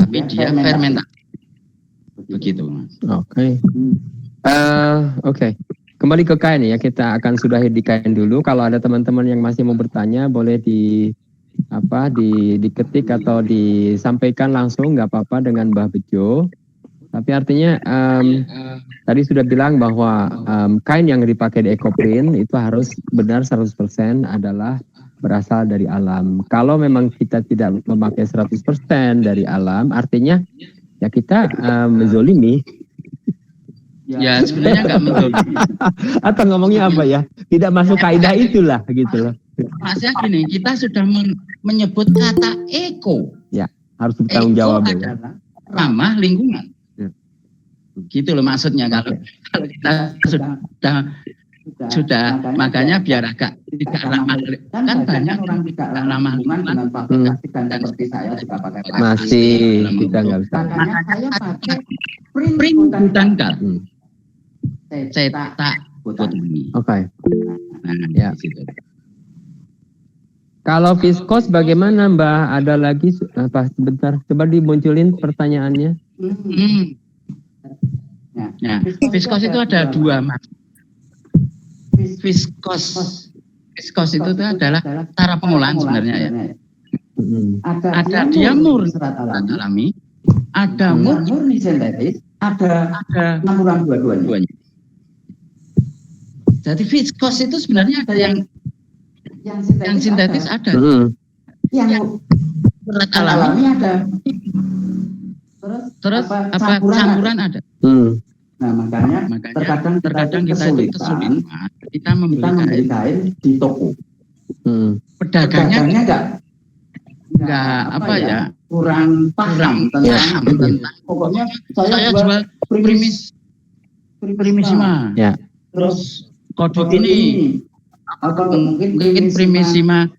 Tapi dia fermentasi. Begitu Mas. Oke. Kembali ke kain ya, kita akan sudahi di kain dulu. Kalau ada teman-teman yang masih mau bertanya boleh diketik atau disampaikan langsung, nggak apa-apa dengan Mbah Bejo. Tapi artinya tadi sudah bilang bahwa kain yang dipakai di EcoPrint itu harus benar 100% adalah berasal dari alam. Kalau memang kita tidak memakai 100% dari alam, artinya ya kita menzolimi. Ya sebenarnya nggak menzolimi. Atau ngomongnya apa ya? Tidak masuk kaidah itulah gitu loh. Maksudnya gini, kita sudah menyebut kata eko. Ya, harus bertanggung jawab. Eko adalah ramah lingkungan. Ya. Gitu loh maksudnya kalau kita sudah makanya biar agak tidak ramah, kan banyak orang tidak ramah lingkungan dengan pakai plastik dan seperti saya juga pakai plastik. Masih kita nggak bisa. Makanya saya pakai print bukan gal. cetak botani. Oke. Nah, Ya. di situ. Kalau viskos bagaimana Mbak? Ada lagi apa? Sebentar, coba dimunculin pertanyaannya. Nah, viskos itu ada dua, Mas. Viskos itu adalah cara pengolahan sebenarnya ya. Ada dia murni serat alami, ada murni sintetis, ada campuran dua-duanya. Jadi viskos itu sebenarnya ada yang sintetis ada, yang serat alami ada, terus apa campuran ada. Nah makanya terkadang kita kesulitan kita membeli kain di toko. Pedagangnya enggak apa ya, kurang paham tentang pokoknya saya jual primissima. Ya. Terus kodok ini apa mungkin primissima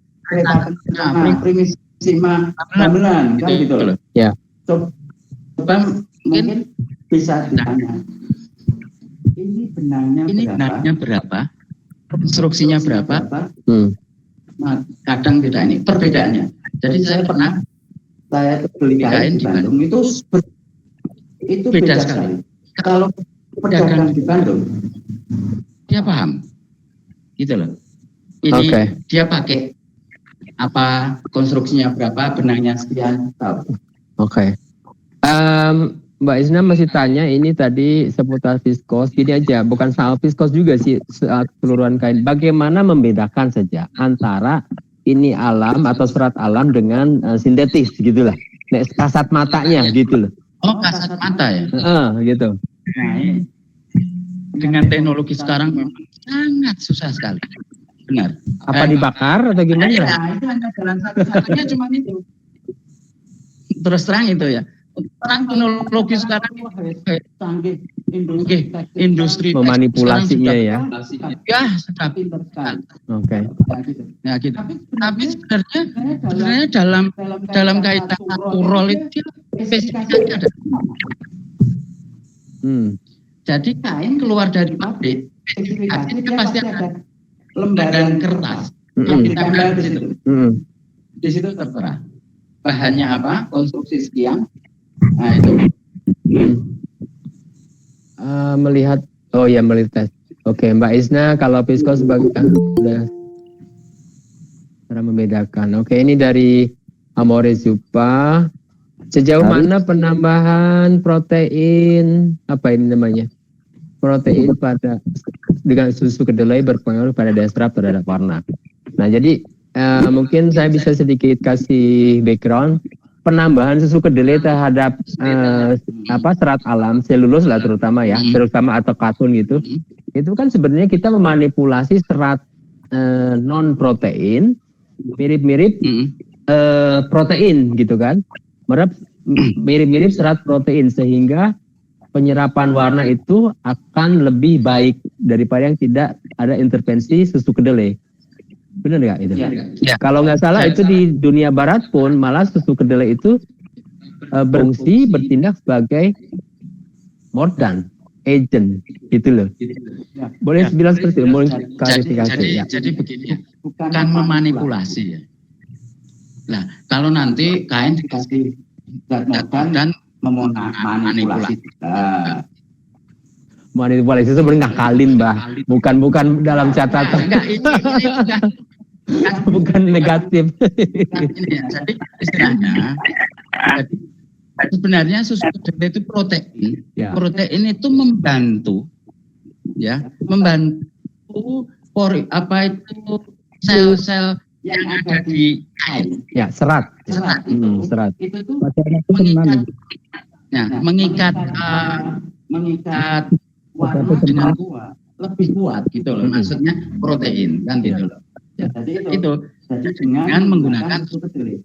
primissima gamelan kan gitu loh. Ya. Coba mungkin bisa ditanya. Ini benangnya berapa? Instruksinya berapa? Nah, kadang tidak ini perbedaannya. Jadi saya beli kain di Bandung itu beda sekali. Kalau pedagang di Bandung dia paham, gitu loh. Ini dia pakai apa, konstruksinya berapa, benangnya sekian, tahu. Mbak Isna masih tanya ini tadi seputar viskos. Gini aja, bukan soal viskos juga sih, keseluruhan kain. Bagaimana membedakan saja antara ini alam atau serat alam dengan sintetis gitulah. Kasat matanya gitu loh. Oh, kasat mata ya? Gitu. Nah, dengan teknologi sekarang memang sangat susah sekali. Benar. Apa dibakar atau gimana? Nah, itu hanya jalan satu-satunya cuma itu. Terus terang itu ya. Terang teknologi sekarang canggih, industri memanipulasinya ya. Ya, sudah pintar sekali. Ya, gitu. Tapi sebenarnya dalam kaitan naturol itu spesifikasinya ada. Jadi kain keluar dari pabrik, spesifikasinya pasti ada lembaran kertas yang ditempel di situ. Di situ tertera bahannya apa, konstruksi sekian. Nah itu melihat melihat. Oke, Mbak Isna, kalau viskos sudah cara membedakan. Oke, ini dari Amore Zupa. Sejauh mana penambahan protein ini namanya? Protein dengan susu kedelai berpengaruh pada daya serap terhadap warna. Nah, jadi mungkin saya bisa sedikit kasih background. Penambahan susu kedelai terhadap serat alam, selulus lah terutama ya, terutama atau katun gitu. Itu kan sebenarnya kita memanipulasi serat non protein mirip-mirip protein gitu kan. Mirip-mirip serat protein sehingga penyerapan warna itu akan lebih baik daripada yang tidak ada intervensi susu kedelai. Benar nggak itu? Ya. Kalau nggak salah itu di dunia barat pun malah susu kedelai itu berfungsi bertindak sebagai mordant, agent gitu loh. Boleh bilang seperti itu, boleh klarifikasi ya. Jadi begini, bukan memanipulasi ya. Nah, kalau nanti kain dikasih zat mordant memanipulasi. Manipulasi itu sebenarnya ngakalin, Mbak. Bukan dalam catatan. Bukan negatif. Jadi istilahnya, sebenarnya susu kedelai itu protein. Ya. Protein itu membantu sel-sel yang ada di kain. Ya, serat. Serat. Itu tuh mengikat warna dengan lebih kuat gitu loh. Maksudnya protein kan gitu loh. Ya, jadi itu dengan menggunakan susu kedelai.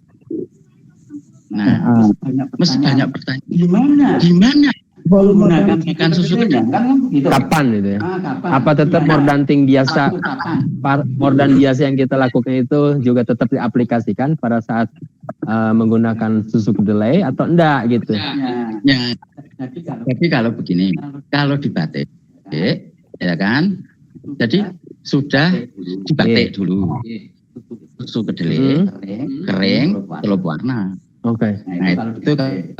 Nah, mesti banyak pertanyaan. Gimana menggunakan susu kedelai? Kapan itu ya? Apa tetap mordanting biasa? Mordan biasa yang kita lakukan itu juga tetap diaplikasikan pada saat menggunakan susu kedelai atau enggak gitu? Ya. Jadi kalau begini, kalau di batik ya kan? Jadi sudah dibatik dulu, susu kedelai, kering, celup warna. Oke. Nah itu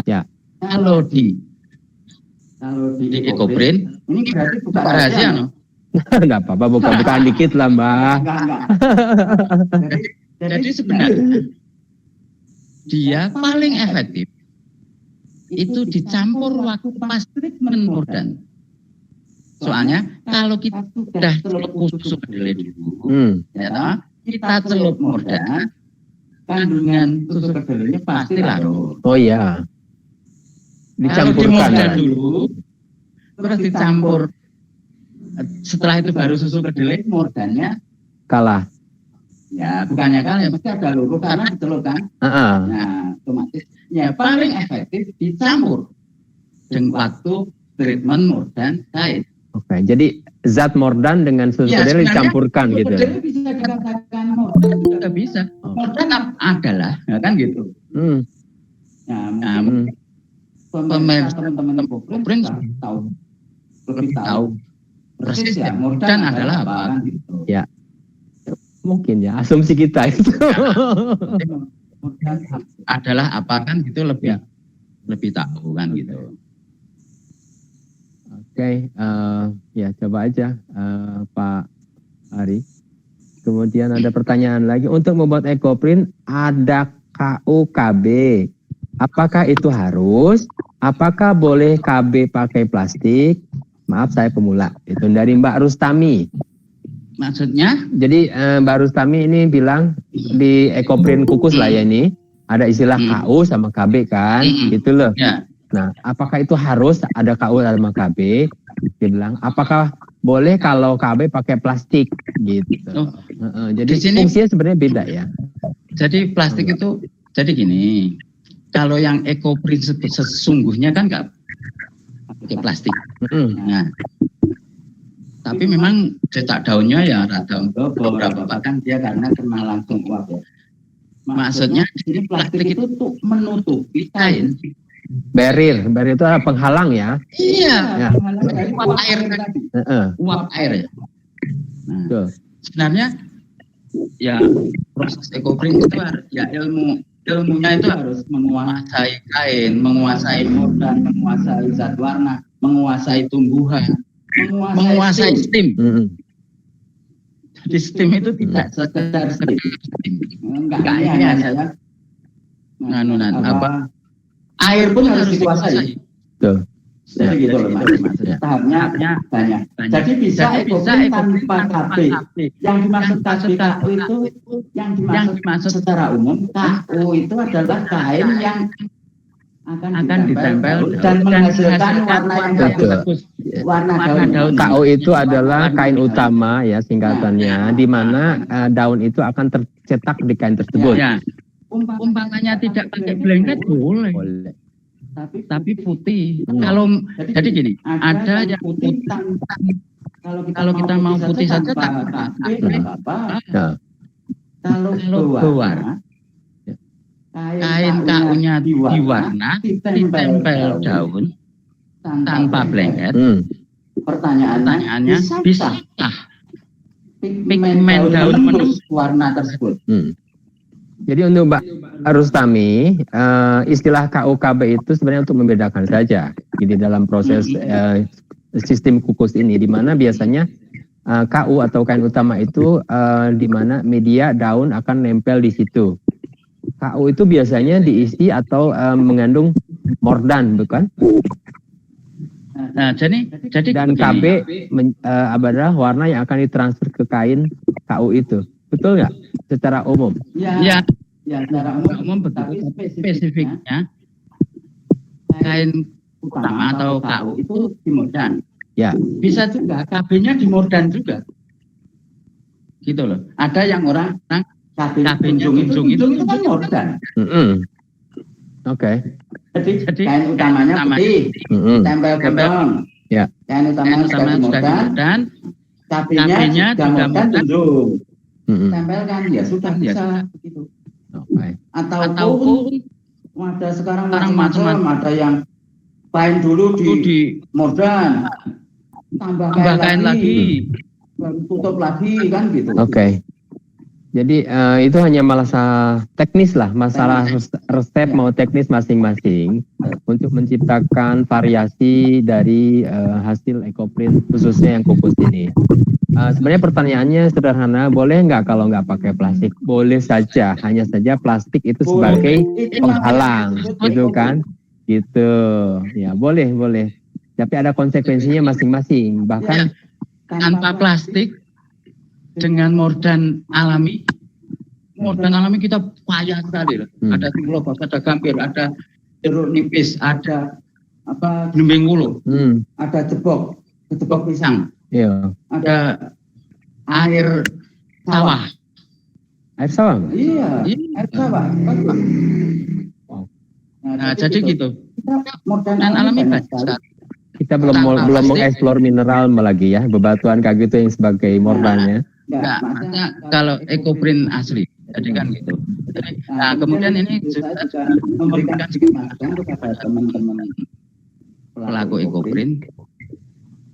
Ya. kalau di Ekoprint ini berarti bukan rahasia, no? Enggak apa-apa, buka-bukaan dikit lah, Mbak. Enggak. Jadi sebenarnya dia paling efektif itu dicampur waktu pas treatment Mordan. Soalnya kalau kita sudah celup susu kedelai dulu, ya, kita celup Mordan, kandungan susu kedelainya pasti larut. Oh iya. Kalau di Dicampurkan Mordan dulu, terus dicampur, setelah itu baru susu kedelai, Mordannya kalah. ya bukannya kalah, mesti ada luruh karena dicelup kan. Nah, otomatis ya paling efektif dicampur dengan waktu treatment Mordan kain. Oke, jadi zat Mordan dengan susu kedelai dicampurkan gitu. Kedelai bisa dikatakan Mordan juga bisa. Mordan adalah, ya kan gitu. Nah, pemirsa teman-teman Ekoprint lebih tahu persis ya Mordan adalah apa kan gitu. Ya. Mungkin ya, asumsi kita itu. Adalah apa kan gitu lebih tahu kan gitu. Oke, ya coba aja Pak Ari. Kemudian ada pertanyaan lagi, untuk membuat Ekoprint ada KUKB. Apakah itu harus? Apakah boleh KB pakai plastik? Maaf saya pemula. Itu dari Mbak Rustami. Maksudnya? Jadi Mbak Rustami ini bilang di Ekoprint kukus lah ya ini ada istilah KU sama KB kan, gitu loh. Ya. Nah, apakah itu harus ada KU sama KB? Dia bilang, apakah boleh kalau KB pakai plastik gitu. Jadi fungsinya sebenarnya beda ya. Jadi plastik itu, jadi gini, kalau yang Ekoprint sesungguhnya kan nggak pakai plastik. Nah, tapi memang cetak daunnya ya rada beberapa bahkan dia karena kena langsung uap ya. Maksudnya ini plastik itu tuh menutupi kain. Barrier itu adalah penghalang ya. Iya. Ya. Uap air tadi. Uap air ya. Nah, sebenarnya ya proses Ekoprint itu ya ilmunya itu harus menguasai kain, menguasai Mordan, menguasai zat warna, menguasai tumbuhan, menguasai steam. Jadi steam itu tidak sekedar steam. Enggak hanya saya. Apa? Air pun harus dikuasai. Tuh. Jadi gitu loh maksudnya. Tahapnya banyak. Jadi bisa Ekoprint tanpa KB. Yang dimaksud KU itu yang dimaksud secara umum KU itu adalah kain yang akan ditempel dan menghasilkan warna yang bagus. Warna daun. KU itu adalah kain utama ya singkatannya, di mana daun itu akan tercetak di kain tersebut. Ya. Umpamanya tidak pakai blanket boleh. Tapi putih. Kalau jadi gini, ada yang putih tanpa. Kalau kita mau putih saja tak apa-apa. Kalau berwarna, kain KU-nya diwarna, ditempel daun tanpa blanket. Pertanyaannya bisa pigmen daun menembus warna tersebut. Jadi untuk Mbak Rustami, istilah KUKB itu sebenarnya untuk membedakan saja di dalam proses sistem kukus ini, di mana biasanya KU atau kain utama itu di mana media daun akan nempel di situ. KU itu biasanya diisi atau mengandung Mordan, bukan? Nah, jadi dan KB adalah warna yang akan ditransfer ke kain KU itu, betul nggak? Secara umum? Ya, secara umum betul. Spesifiknya kain utama atau KU itu di Mordan. Ya. Bisa juga KB-nya di Mordan juga. Gitu loh. Ada yang orang KB-nya kunjung itu kan Mordan. Oke. Jadi kain utamanya putih, tempel gembong. Ya. Kain utamanya sudah di Mordan, KB-nya juga Mordan kunjung. Tempelkan ya sudah bisa begitu. Ataupun ada sekarang macam-macam, ada yang kain dulu di Mordan, tambah kain lagi, tutup lagi kan gitu. Oke. Jadi itu hanya masalah teknis lah, masalah resep mau teknis masing-masing untuk menciptakan variasi dari hasil ekoprint khususnya yang kukus ini. Sebenarnya pertanyaannya sederhana, boleh nggak kalau nggak pakai plastik? Boleh saja, hanya saja plastik itu sebagai penghalang, gitu kan? Gitu, ya boleh. Tapi ada konsekuensinya masing-masing. Bahkan tanpa plastik dengan mordan alami kita payah sekali loh. Ada silobak, ada gambir, ada jeruk nipis, ada gelembeng wulu, ada jebok pisang, ada air sawah. Air sawah? Iya, air sawah. Nah, jadi gitu. Mordan alami banyak. Kita belum mengeksplor mineral lagi ya, bebatuan kayak gitu yang sebagai mordannya. Enggak, maksudnya kalau ekoprint asli. Jadi kan gitu. Jadi, kemudian ini juga memberikan sedikit masukan kepada teman-teman pelaku ekoprint.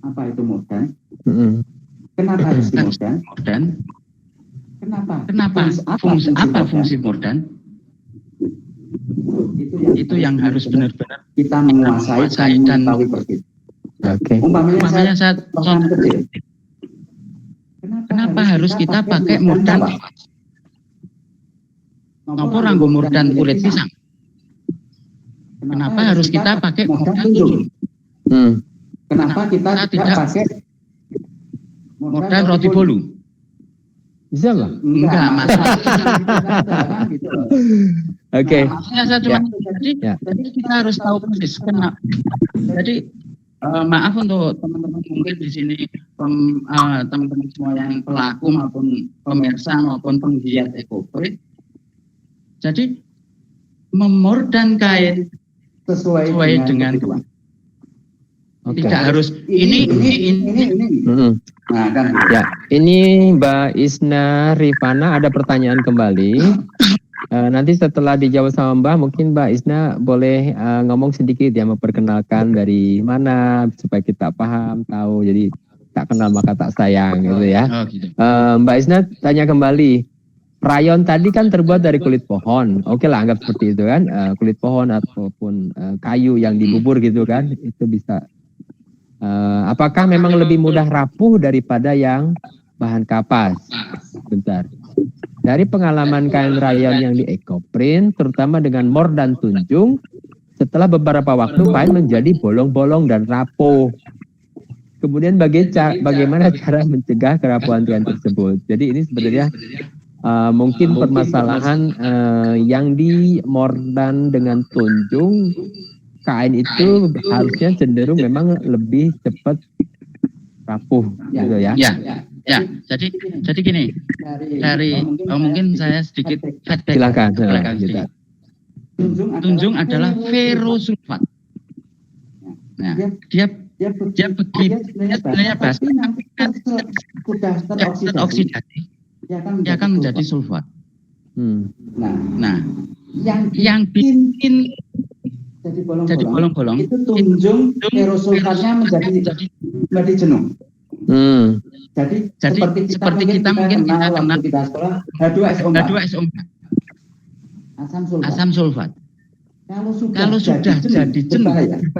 Apa itu mordan? Kenapa harus mordan? Kenapa? Fungsi mordan? Itu yang harus benar-benar kita menguasai dan tahu persis. Oke. Umpamanya saat kecil. Kenapa harus kita pakai mordan? Nopo ranggo mordan kulit pisang? Kenapa harus kita pakai mordan tunjung? Kenapa kita tidak pakai mordan roti bolu? Bisa nggak? Enggak, masalah. Oke. Maksudnya saya cuma jadi kita harus tahu persis kenapa. Jadi maaf untuk teman-teman mungkin di sini teman-teman semua yang pelaku maupun pemirsa maupun penggiat ekoprint. Jadi memordan kain sesuai dengan itu. Tidak harus ini. Nah, kan. Ya, ini Mbak Isna Rifana ada pertanyaan kembali. Nanti setelah dijawab sama Mbak, mungkin Mbak Isna boleh ngomong sedikit ya, memperkenalkan dari mana supaya kita paham, tahu. Jadi tak kenal maka tak sayang gitu ya. Mbak Isna tanya kembali, rayon tadi kan terbuat dari kulit pohon. Oke lah, anggap seperti itu kan, kulit pohon ataupun kayu yang dibubur gitu kan, itu bisa. Apakah memang lebih mudah rapuh daripada yang bahan kapas? Bentar. Dari pengalaman kain rayon yang di ekoprint, terutama dengan mordan tunjung, setelah beberapa waktu kain menjadi bolong-bolong dan rapuh. Kemudian bagaimana cara mencegah kerapuhan kain tersebut? Jadi ini sebenarnya mungkin permasalahan yang di mordan dengan tunjung, kain itu harusnya cenderung memang lebih cepat rapuh gitu ya. Ya, jadi gini, dari mungkin saya sedikit silakan. Tunjung adalah ferrosulfat. Nah, dia sebenarnya basa sudah teroksidasi, dia akan menjadi sulfat. Nah, yang bikin jadi bolong-bolong itu tunjung ferrosulfatnya menjadi jenuh. Jadi seperti kita mungkin kenal kita sekolah H2SO4. Asam sulfat. Kalau sudah jadi jenuh,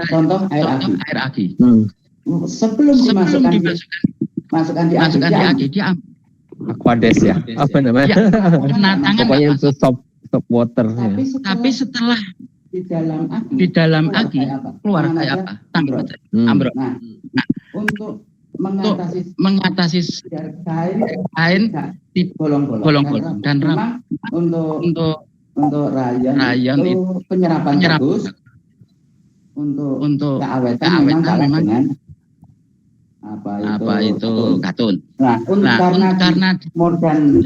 contoh air aki. Sebelum dimasukkan di aki, dia Aquades ya. Apa namanya? Pokoknya itu stop water. Tapi setelah di dalam aki keluar kayak apa? Ambruk. Nah, untuk mengatasi kain di bolong-bolong dan untuk rayon itu penyerapan bagus, untuk keawetan memang dengan apa itu katun. Nah, karena mordan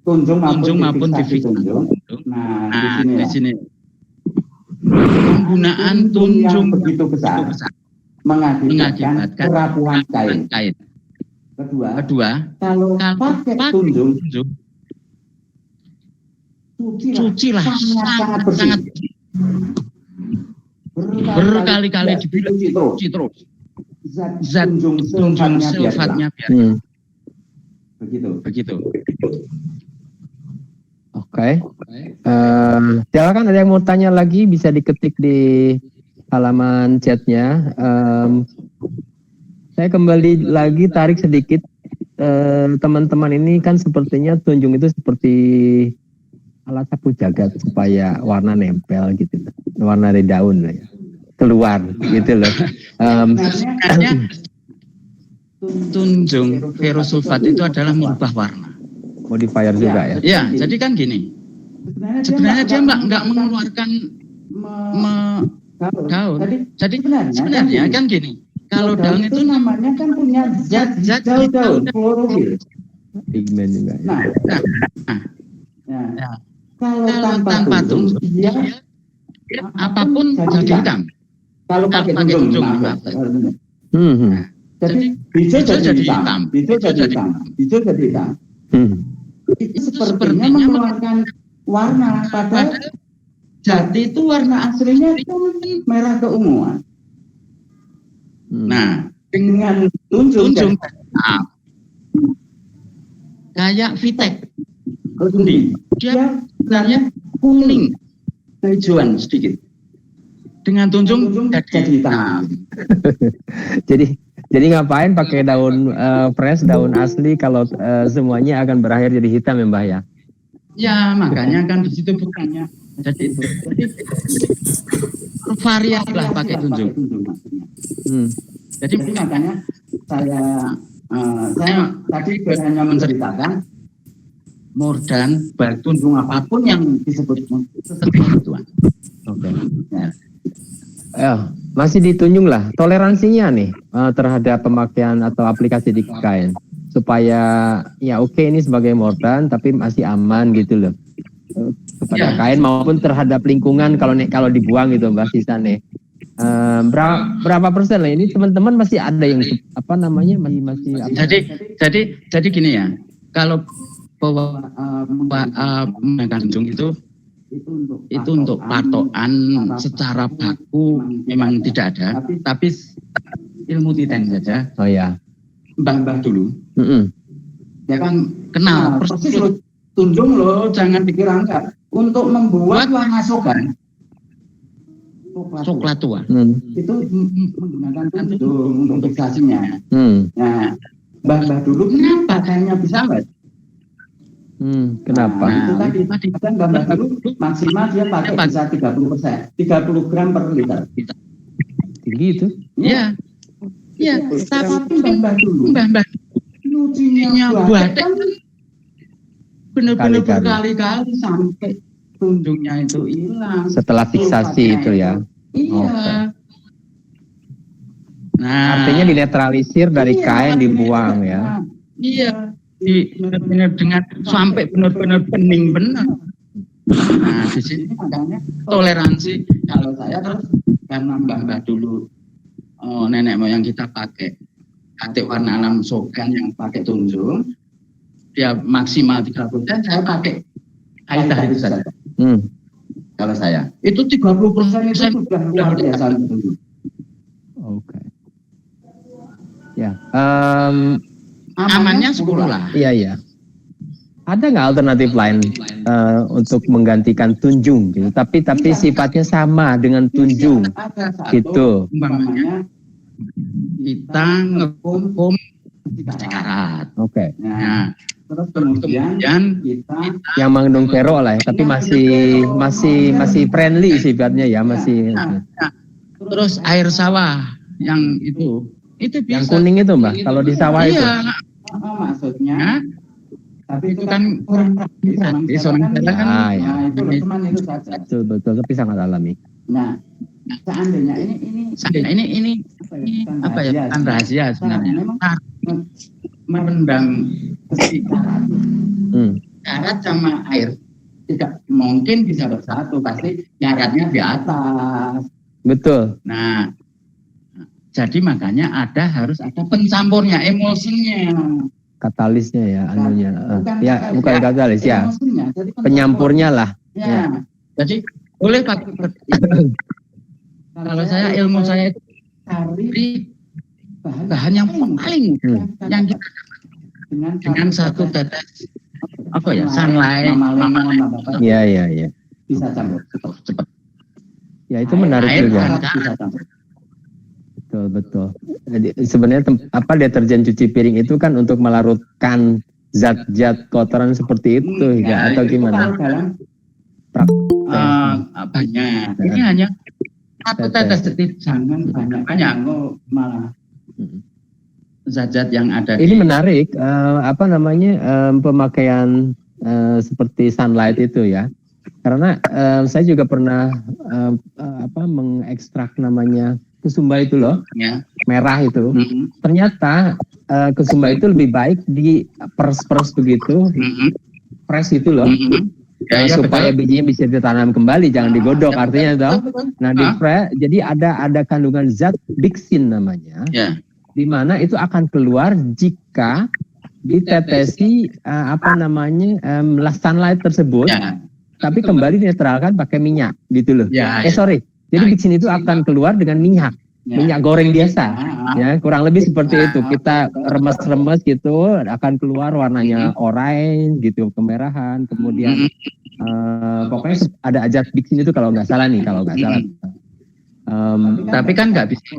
tunjung maupun tunjung. Nah, di sini penggunaan tunjung begitu besar mengakibatkan kerapuhan kain. Kedua, kalau pakai tunjung, cucilah sangat bersih. Berkali-kali dicuci terus. zat tunjung sulfatnya biar begitu. Oke. Silakan, ada yang mau tanya lagi, bisa diketik di halaman chatnya. Saya kembali lagi tarik sedikit. Teman-teman ini kan sepertinya tunjung itu seperti alat sapu jagat supaya warna nempel gitu, warna dari daun ya, keluar gitu loh. Tunjung ferrosulfat itu adalah merubah warna. Modifier juga ya? Ya, jadi kan gini. Sebenarnya dia nggak mengeluarkan daun. Jadi sebenarnya kan gini. Kalau daun itu namanya kan punya zat daun, klorofil. Pigmen juga. Kalau tanpa tunjung, dia apapun jadi hitam. Kalau pakai tunjung, jadi hijau jadi hitam, hijau jadi hitam. Itu sepertinya mengeluarkan warna, padahal jati itu warna aslinya itu merah keunguan. Nah, dengan tunjung kayak Vitek, dia sebenarnya kuning, hijauan sedikit. Dengan tunjung jadi hitam. Jadi ngapain pakai daun fresh, daun asli kalau semuanya akan berakhir jadi hitam ya Mbah ya? Ya makanya kan di situ bukannya. Jadi variasi lah pakai tunjung. Jadi makanya saya tadi hanya menceritakan Mordan, tunjung apapun yang disebut seperti itu. Oke. Masih ditunjung lah toleransinya nih terhadap pemakaian atau aplikasi di kain supaya ya oke, ini sebagai mordan tapi masih aman gitu loh kepada kain maupun terhadap lingkungan kalau dibuang gitu Mbak sisa nih. Berapa persen lah ini teman-teman masih ada yang masih jadi gini ya, kalau menggunakan tunjung itu untuk patokan secara baku memang tidak ada, tapi ilmu titen saja. Oh ya, Mbah dulu. Ya kan kenal persis lo tunjung lo, jangan dikira enggak. Untuk membuat warna coklat tua itu menggunakan tunjung untuk fiksasinya. Nah, Mbah dulu kenapa kayaknya bisa Mbak? Kenapa? Nah, itu tadi kan Mbak dulu maksimal dia pakai bisa 30 gram per liter. Tinggi itu? Iya. Iya. Tapi Mbak dulu nyucinya buat kan benar-benar berkali-kali sampai tunjungnya itu hilang. Setelah fiksasi itu ya. Iya. Nah, artinya dinetralisir dari kain dibuang ya. Iya. Benar-benar dengan sampai benar-benar bening benar. Nah, di sini makanya toleransi. Kalau saya terus karena mbah dulu nenek moyang kita pakai batik warna alam sogan yang pakai tunjung, dia maksimal 30%, saya pakai air itu saja. Kalau saya itu 30% itu sudah luar biasa tunjung. Oke. Ya. Amannya 10 lah. Iya. Ada nggak alternatif lain untuk menggantikan tunjung gitu? Tapi sifatnya sama dengan tunjung, gitu. Umpamanya kita ngekum 3 karat. Oke. Nah, terus kemudian kita yang mengandung ferro lah, ya, tapi masih friendly sifatnya ya, masih. Terus air sawah yang itu bisa. Yang kuning itu Mbak, kalau di sawah itu. Maksudnya, tapi itu kan kurang praktis. Itu teman itu saja. Betul, tapi sangat alami. Nah, seandainya ini apa ya? Bukan rahasia sebenarnya. Merendam besi karat sama air tidak mungkin bisa bersatu, pasti karatnya di atas. Betul. Nah, jadi makanya harus ada pencampurnya, emulsinya, katalisnya ya, anunya. Bukan katalis ya. Penyampurnya lah. Ya. Jadi boleh pakai. Kalau saya ilmu saya itu bahan yang paling yang kita dengan satu tetes sunlight ya bisa campur cepat. Ya itu menarik juga. Betul. Jadi sebenarnya deterjen cuci piring itu kan untuk melarutkan zat-zat kotoran seperti itu ya, atau gimana? Banyak. Ini hanya satu tetes, jangan banyak malah zat-zat yang ada. Ini menarik, pemakaian seperti sunlight itu ya. Karena saya juga pernah mengekstrak namanya kesumba itu loh, merah itu. Ternyata kesumba itu lebih baik di pers begitu, press itu loh, supaya bijinya bisa ditanam kembali, jangan digodok artinya toh. Nah di press, jadi ada kandungan zat bixin namanya, di mana itu akan keluar jika ditetesi sunlight tersebut. Tapi kembali dinetralkan pakai minyak gitu loh. Jadi bixin itu akan keluar dengan minyak goreng biasa. Ya, kurang lebih seperti itu. Kita remes-remes gitu, akan keluar warnanya oranye gitu, kemerahan. Kemudian pokoknya ada zat bixin itu kalau nggak salah. Tapi kan nggak bisa.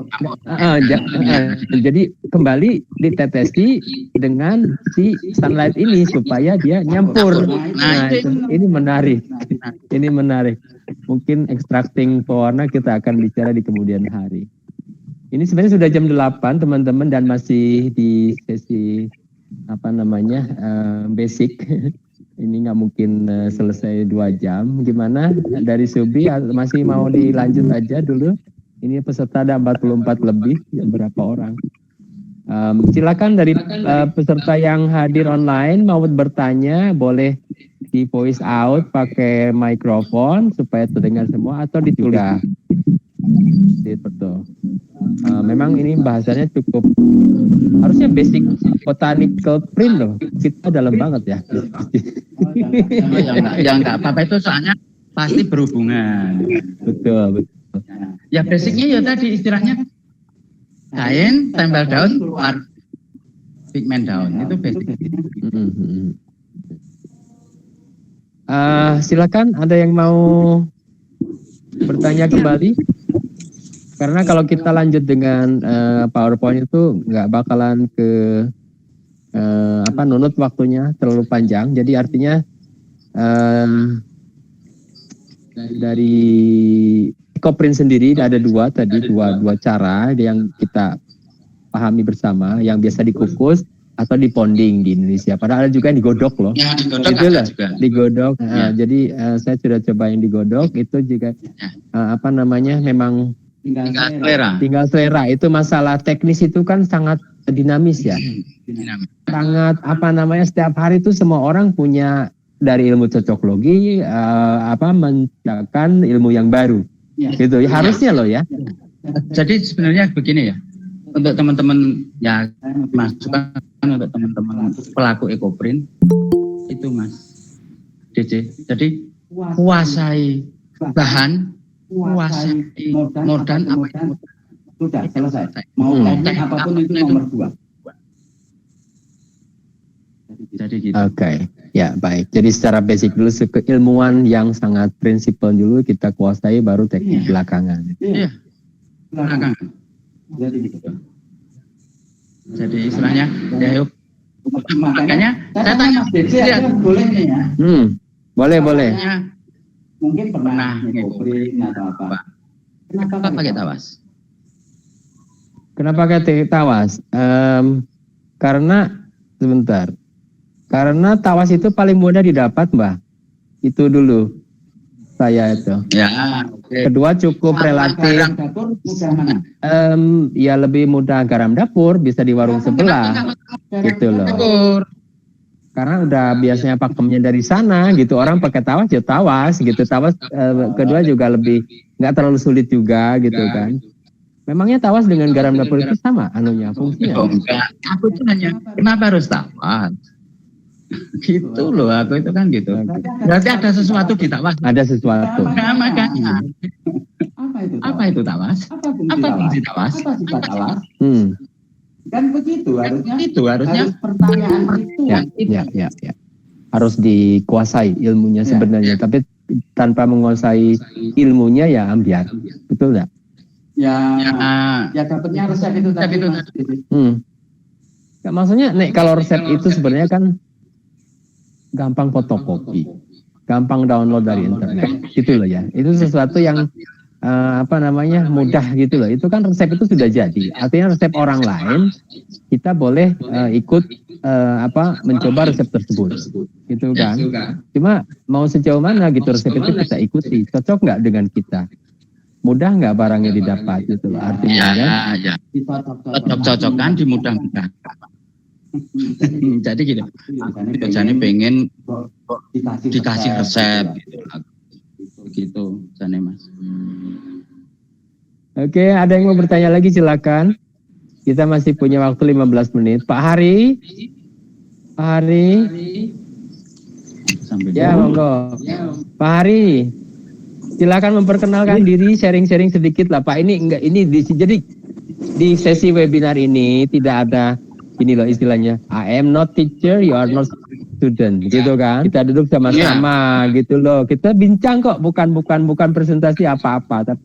Jadi kembali ditetesi dengan si sunlight ini supaya dia nyampur. Nah, ini menarik. Mungkin extracting pewarna kita akan bicara di kemudian hari. Ini sebenarnya sudah jam 8 teman-teman dan masih di sesi basic. Ini nggak mungkin selesai 2 jam. Gimana dari Subi, masih mau dilanjut aja dulu? Ini peserta ada 44 lebih, berapa orang? Silakan dari peserta yang hadir online mau bertanya, boleh di voice out pakai mikrofon supaya terdengar semua atau ditulis. Betul. Memang ini bahasanya cukup, harusnya basic botanical print loh. Kita dalam banget ya. Yang nggak apa-apa itu soalnya pasti berhubungan. Betul. Ya basicnya ya tadi istilahnya kain, tempel daun, keluar pigmen daun, itu basic. Silakan, ada yang mau bertanya kembali? Karena kalau kita lanjut dengan PowerPoint itu nggak bakalan nunut waktunya terlalu panjang. Jadi artinya dari EcoPrint sendiri ada dua cara yang kita pahami bersama, yang biasa dikukus atau diponding di Indonesia. Padahal ada juga yang digodok loh. Ya, digodok itulah juga. Digodok. Jadi saya sudah coba yang digodok, itu juga memang tinggal selera. Itu masalah teknis itu kan sangat dinamis ya. Sangat setiap hari itu semua orang punya, dari ilmu cocoklogi menciptakan ilmu yang baru. Gitu. Harusnya loh ya. Jadi sebenarnya begini ya. Untuk teman-teman ya masukan untuk teman-teman pelaku EcoPrint itu Mas DJ. Jadi kuasai bahan, kuasai modal sudah selesai. Mau teknik apapun itu nomor 2. Jadi gitu. Oke. Ya baik. Jadi secara basic dulu, keilmuan yang sangat prinsipal dulu kita kuasai, baru teknik belakangan. Iya. Belakangan. Jadi istilahnya ya yuk. Makanya saya tanya boleh nih ya. Boleh. Mungkin pernah EcoPrint atau apa. Kenapa pakai tawas? Kenapa pakai tawas? Karena tawas itu paling mudah didapat, Mbak. Itu dulu saya itu. Ya. Okay. Kedua cukup relatif. Dapur mudah mana? Ya lebih mudah garam dapur, bisa di warung sebelah. Gitu loh. Karena udah biasanya pakemnya dari sana gitu, orang pakai tawas ya tawas gitu. Tawas kedua juga lebih nggak terlalu sulit juga gitu kan. Memangnya tawas dengan garam dapur itu sama fungsinya? Enggak. Aku itu hanya kenapa harus tawas? Gitu loh, aku itu kan gitu. Berarti ada sesuatu di tawas. Ada sesuatu. Nah, makanya. Apa itu? Apa itu tawas? Apa fungsi tawas? Apa fungsi tawas? Apa sifat tawas? Kan begitu harusnya pertanyaan itu ya. Harus dikuasai ilmunya sebenarnya, tapi tanpa menguasai ilmunya ya ambiar, betul nggak? Ya dapatnya resep itu tadi. Ya, maksudnya kalau resep itu sebenarnya kan gampang fotokopi, gampang download dari internet, gitu loh ya. Itu sesuatu yang mudah gitu loh. Itu kan resep itu sudah jadi. Artinya resep orang lain kita boleh ikut mencoba resep tersebut, gitu kan. Cuma mau sejauh mana gitu resep itu kita ikuti, cocok nggak dengan kita, mudah nggak barangnya didapat gitu loh. Artinya ya. Cocok-cocokan dimudah-mudahkan. Jadi gitu. Jadi pengen dikasih resep gitu, jane Mas. Oke, ada yang mau bertanya lagi silakan. Kita masih punya waktu 15 menit. Pak Hari. Ya, monggo. Pak Hari. Silakan memperkenalkan diri, sharing-sharing sedikit lah, Pak. Jadi di sesi webinar ini tidak ada ini loh istilahnya. I am not teacher, you are not student, gitu kan? Kita duduk sama-sama, gitu loh. Kita bincang kok, bukan presentasi apa-apa, tapi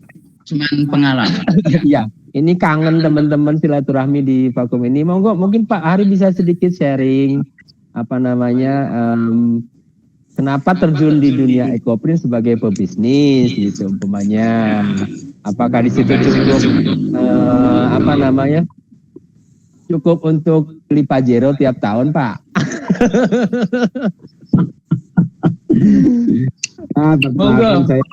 cuman pengalaman. Ya, ini kangen teman-teman silaturahmi di Vakum ini. Mungkin Pak Hari bisa sedikit sharing kenapa terjun di dunia ekoprint sebagai pebisnis gitu umpamanya. Apakah di situ cukup cukup untuk beli Pajero tiap tahun, Pak? Saya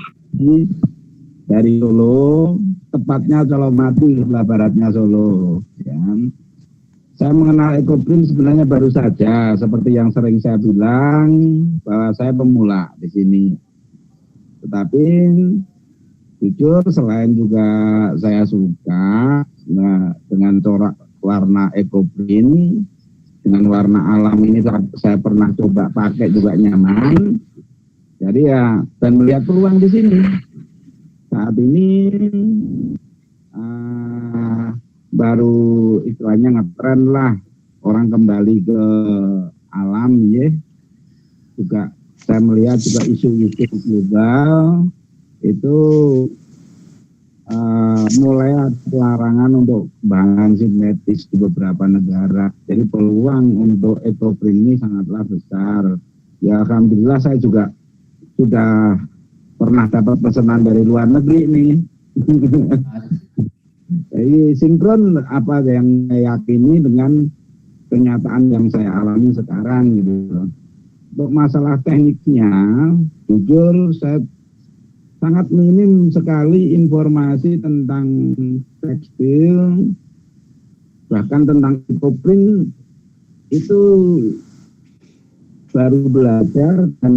dari Solo, tepatnya Colomadu, sebelah baratnya Solo. Ya. Saya mengenal ekoprint sebenarnya baru saja, seperti yang sering saya bilang bahwa saya pemula di sini. Tetapi jujur selain juga saya suka dengan corak warna ekoprint, dengan warna alam ini saya pernah coba pakai juga nyaman. Jadi ya dan melihat peluang di sini. Saat ini baru istilahnya ngetren lah orang kembali ke alam ya. Juga saya melihat juga isu-isu global itu mulai ada larangan untuk bahan sintetis di beberapa negara. Jadi peluang untuk ekoprint ini sangatlah besar. Ya alhamdulillah saya juga sudah pernah dapat pesanan dari luar negeri nih. Jadi sinkron apa yang saya yakini dengan kenyataan yang saya alami sekarang gitu. Untuk masalah tekniknya, jujur saya sangat minim sekali informasi tentang tekstil, bahkan tentang ekoprint itu baru belajar dan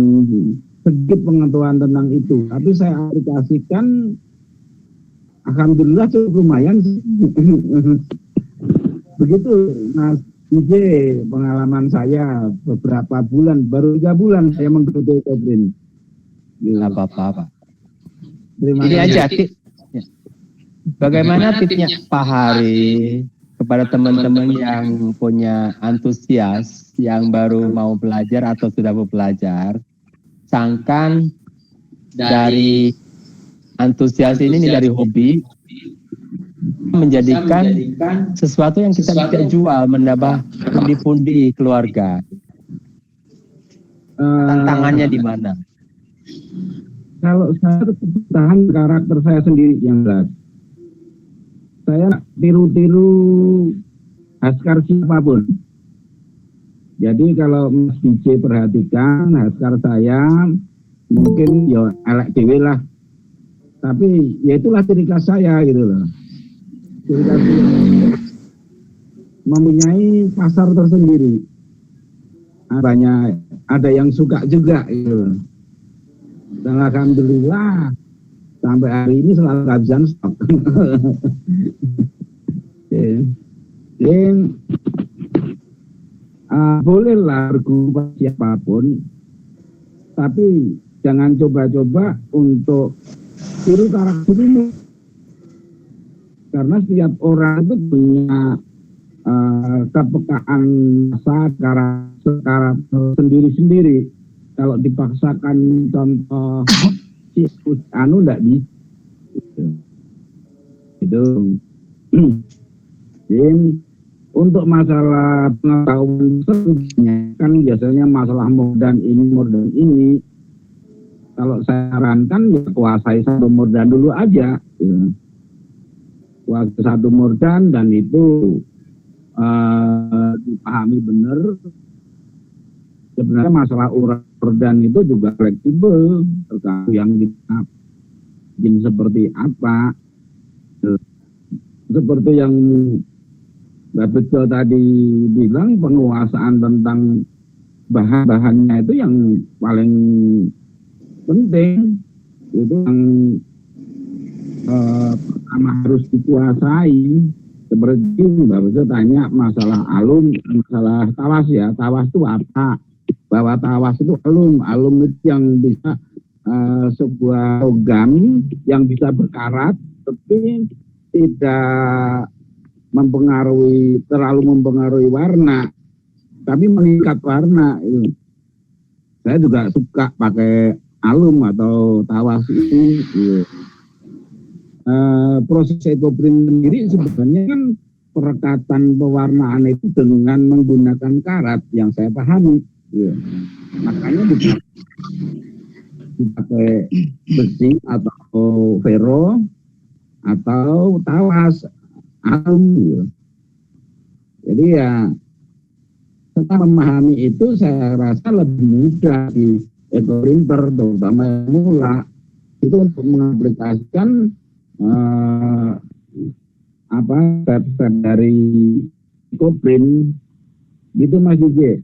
sedikit pengetahuan tentang itu, tapi saya aplikasikan, alhamdulillah cukup lumayan sih. Begitu Mas DJ, pengalaman saya beberapa bulan, baru 3 bulan saya menggeluti ekoprint. Apa-apa. Ini aja tip. Bagaimana tipnya Pak Hari kepada teman-teman yang punya antusias, yang baru mau belajar atau sudah mau belajar? Sangkan dari antusias ini dari hobi menjadikan sesuatu yang kita bisa jual, menambah pundi-pundi keluarga. Tantangannya di mana? Kalau saya tahan karakter saya sendiri yang jelas. Saya tiru-tiru Haskar siapapun. Jadi kalau Mas DJ perhatikan Haskar saya mungkin ya elek dewe lah. Tapi ya itulah ciri khas saya gitu loh. Ciri khas mempunyai pasar tersendiri. Banyak ada yang suka juga gitu loh. Dan alhamdulillah sampai hari ini selalu kehabisan stok. Bolehlah berguru siapapun, tapi jangan coba-coba untuk tiru karakter ini, karena setiap orang itu punya kepekaan secara sendiri-sendiri. Kalau dipaksakan contoh enggak bisa. Itu. Jadi, untuk masalah pengetahuan kan biasanya masalah mordan ini. Kalau saya sarankan ya kuasai satu mordan dulu aja. Ya. Kuasai satu mordan dan itu dipahami benar. Sebenarnya masalah mordan itu juga fleksibel, tergantung yang kita ingin seperti apa. Seperti yang Mbak Bejo tadi bilang, penguasaan tentang bahan-bahannya itu yang paling penting, itu yang pertama harus dikuasai. Seperti Mbak Bejo tanya masalah alum, masalah tawas ya, tawas itu apa? Bahwa tawas itu alum itu yang bisa sebuah logam yang bisa berkarat, tapi tidak terlalu mempengaruhi warna, tapi mengikat warna. Saya juga suka pakai alum atau tawas itu. Proses ekoprint sendiri sebenarnya kan perekatan pewarnaan itu dengan menggunakan karat yang saya pahami. Makanya dipakai besi atau ferro atau tawas alum. Jadi ya setelah memahami itu saya rasa lebih mudah di ekoprinter, terutama yang mula itu untuk mengaplikasikan step-step dari ekoprint gitu Mas Juje.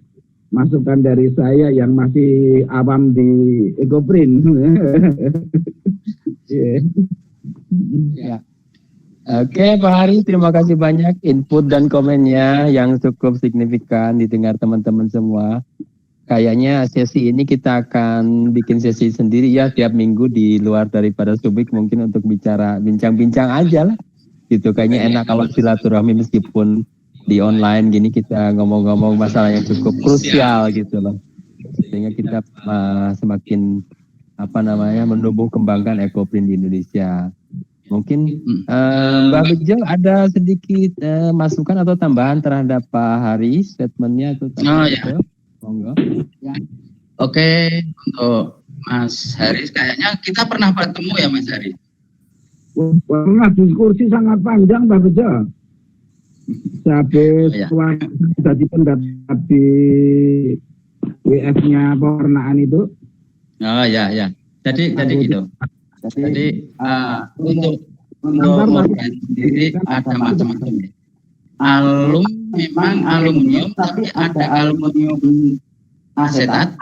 Masukan dari saya yang masih awam di ekoprint. Ya. Oke Pak Hari, terima kasih banyak input dan komennya yang cukup signifikan didengar teman-teman semua. Kayaknya sesi ini kita akan bikin sesi sendiri ya tiap minggu di luar daripada Subik, mungkin untuk bincang-bincang aja lah. Gitu kayaknya enak kalau silaturahmi meskipun di online gini kita ngomong-ngomong masalah yang cukup krusial gitu loh. Sehingga kita semakin menumbuh kembangkan ekoprint di Indonesia. Mungkin Mbak Bejo ada sedikit masukan atau tambahan terhadap Pak Hari statementnya atau ya. Monggo. Ya. Oke, untuk Mas Hari kayaknya kita pernah bertemu ya Mas Hari. Pernah diskusi sangat panjang Mbak Bejo. Habis jadi pendapat di WF-nya pewarnaan itu. Oh ya. Jadi gitu. Jadi untuk mordan sendiri ada macam-macam. Alum memang aluminium, tapi ada aluminium asetat,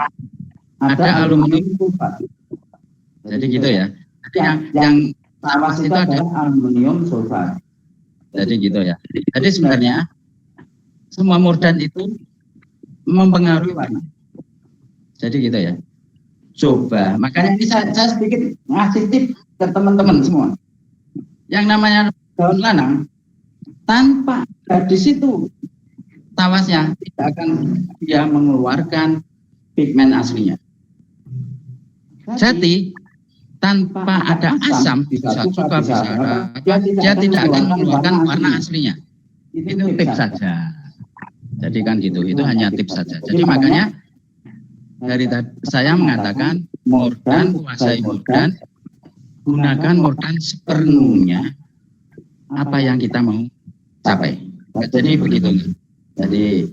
ada aluminium sulfat. Jadi gitu ya. Jadi yang tawas itu adalah aluminium sulfat. Jadi gitu ya. Jadi sebenarnya semua mordan itu mempengaruhi warna. Jadi gitu ya. Coba, makanya ini saya sedikit ngasih tip ke teman-teman semua. Yang namanya daun lanang, tanpa di situ tawasnya tidak akan dia mengeluarkan pigmen aslinya. Jati tanpa ada asam, bisa suka, dia tidak akan mengeluarkan warna aslinya. Itu tips saja. Jadi kan gitu, itu hanya tips saja. Jadi makanya dari saya mengatakan mordan, kuasai mordan, gunakan mordan sepenuhnya apa yang kita mau capai. Jadi begitu. Jadi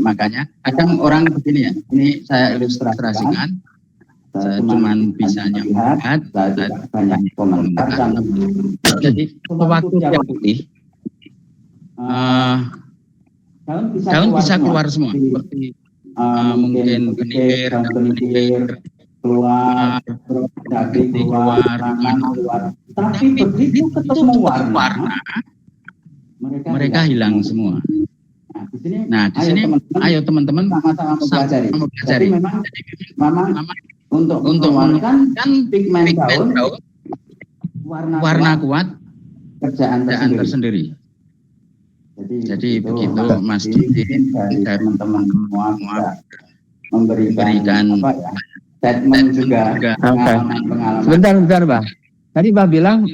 makanya kadang orang begini ya. Ini saya ilustrasikan. Saya cuma bisa melihat banyak komentar. Jadi waktu yang putih, daun bisa keluar semua. Seperti mungkin benihir keluar, daging keluar, rangan keluar. Tapi begitu ketemu warna, mereka hilang semua. Nah, di sini ayo teman-teman sama-sama mempelajari. Memang untuk mengeluarkan pigmen daun warna kuat kerjaan tersendiri. Jadi begitu Mas Didi dari teman-teman semua memberikan statement juga pengalaman. Sebentar, Mbak. Tadi Mbak bilang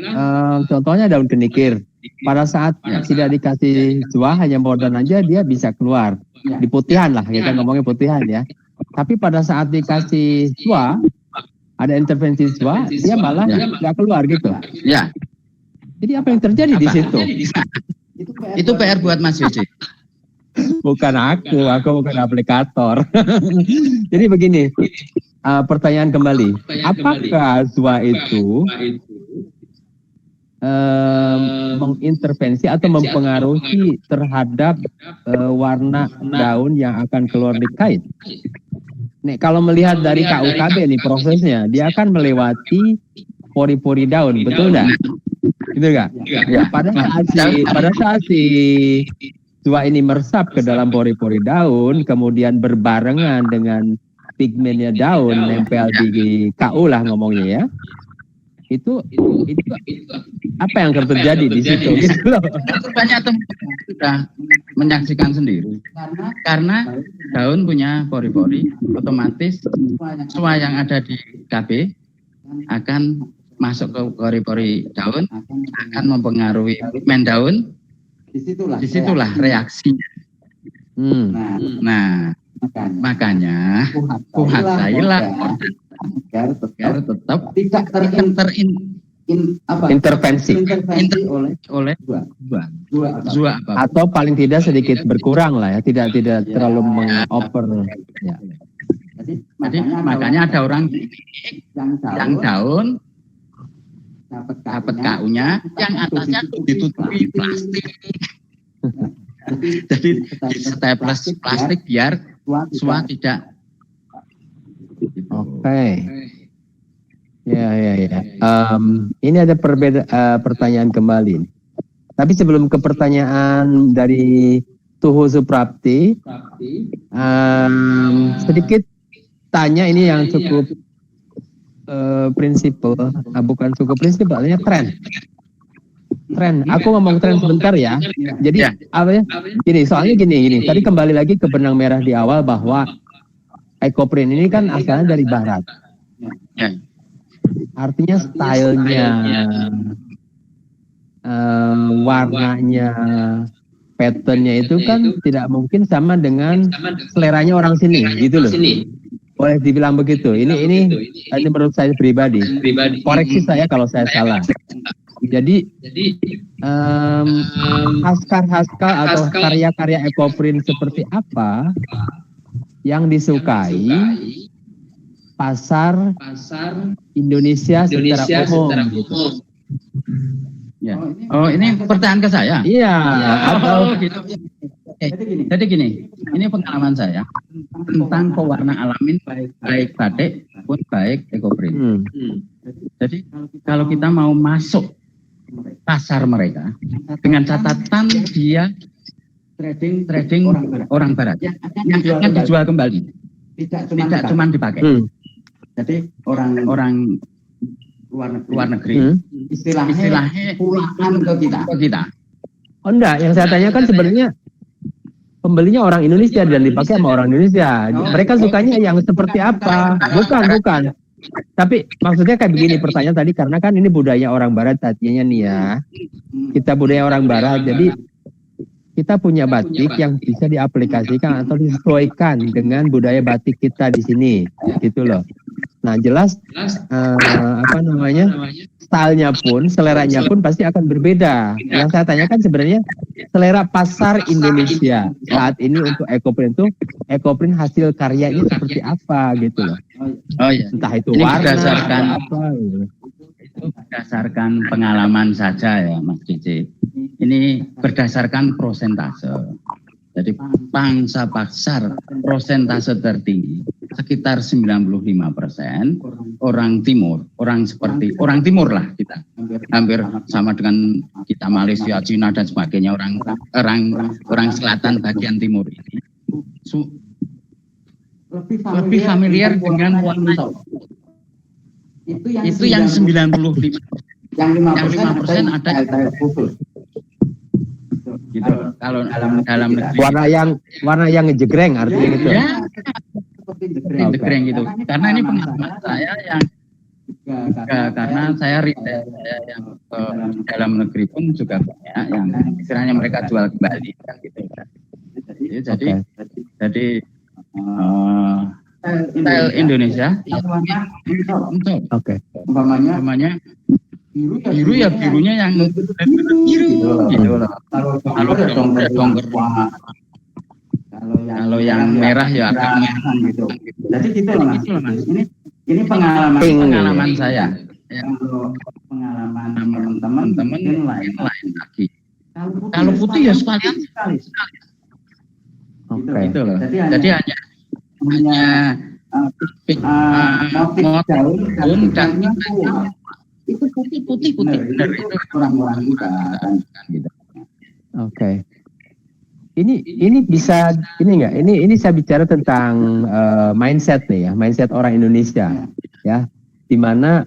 contohnya daun kenikir. Pada saat tidak dikasih jua hanya modern aja dia bisa keluar. Di putihan lah, kita ngomongnya putihan ya. Tapi pada saat dikasih jua, ada intervensi jua, dia malah nggak keluar gitu. Ya. Jadi apa yang terjadi di situ? Itu PR buat Mas Yosi. Bukan aku bukan aplikator. Jadi begini, pertanyaan kembali, apakah jua itu mengintervensi atau mempengaruhi terhadap warna daun yang akan keluar di kain? Nih, kalau melihat dari KUKB nih prosesnya, dia akan melewati pori-pori daun, betul nggak? Gitu nggak? Ya. Pada saat si jua ini meresap ke dalam pori-pori daun, kemudian berbarengan dengan pigmennya daun nempel di KU lah ngomongnya ya. Itu apa yang akan terjadi di situ? Gitu loh. Banyak teman sudah menyaksikan sendiri. Karena daun punya pori-pori, otomatis semua yang ada di KB akan masuk ke pori-pori daun, akan mempengaruhi pigmen daun. Disitulah reaksinya. Nah, makanya kuhasailah agar tetap tidak terintervensi oleh jua atau paling tidak sedikit berkurang lah ya, tidak terlalu mengoper ya. Jadi makanya ada orang yang daun dapat KU-nya, yang atasnya ditutupi plastik. Jadi di staples plastik biar jua tidak. Oke. Ya. Ini ada pertanyaan kembali. Tapi sebelum ke pertanyaan dari Tuhu Suprapti, sedikit tanya ini yang cukup prinsipal, bukan cukup prinsipal, artinya tren. Aku ngomong tren sebentar ya. Jadi apa ya? Soalnya gini. Tadi kembali lagi ke benang merah di awal bahwa ekoprint ini kan asalnya dari barat. Artinya stylenya, warnanya, patternnya itu kan tidak mungkin sama dengan seleranya orang sini, gitu loh. Boleh dibilang begitu. Ini menurut saya pribadi. Koreksi saya kalau saya salah. Jadi haskar atau karya-karya ekoprint seperti apa yang disukai pasar Indonesia secara umum gitu. Ya. Oh, ini pertanyaan ke saya? Iya. Atau gitu. Jadi gini, ini pengalaman saya tentang pewarna alamin baik batik pun baik ekoprint. Jadi kalau kita mau masuk pasar mereka dengan catatan dia trading orang barat yang akan dijual kembali, tidak cuma dipakai. Jadi orang luar negeri istilahnya pulaan ke kita. Oh enggak, yang saya tanyakan sebenarnya pembelinya orang Indonesia dan dipakai sama orang Indonesia. Mereka sukanya yang seperti apa? Bukan. Tapi maksudnya kayak begini pertanyaan tadi, karena kan ini budaya orang barat tadinya nih ya. Kita budaya orang barat, jadi kita punya batik yang bisa diaplikasikan atau disesuaikan dengan budaya batik kita di sini, gitu loh. Nah jelas stylenya pun, seleranya pun pasti akan berbeda. Yang saya tanyakan sebenarnya selera pasar Indonesia saat ini untuk ekoprint itu, ekoprint hasil karyanya seperti apa gitu loh. Oh iya. Entah itu ini warna berdasarkan apa gitu. Itu berdasarkan pengalaman saja ya Mas Cici. Ini berdasarkan prosentase. Jadi pangsa pasar prosentase tertinggi sekitar 95% orang timur, orang timur lah kita. Hampir sama dengan kita Malaysia, Cina dan sebagainya, orang selatan bagian timur ini. Lebih familiar dengan warna itu yang 95%. Yang 5% ada gitu. Kalau dalam negeri warna yang ngejegreng artinya gitu. Ya, seperti jegreng gitu. Karena ini pengalaman saya yang karena saya retail, saya yang di dalam negeri pun juga banyak yang istilahnya mereka jual kembali kan gitu. Jadi style Indonesia umpamanya biru ya birunya yang biru gitu loh. Kalau dongker kalau yang merah ya agak merah gitu. Jadi gitu loh Mas. Ini pengalaman saya. Ya. Pengalaman teman-teman lain lagi. Kalau putih ya sekalian. Oke. Gitu loh. Jadi hanya motif daun dan itu putih benar itu orang-orang muda gitu. Oke. Ini bisa ini enggak? Ini saya bicara tentang mindset nih ya, mindset orang Indonesia ya. Di mana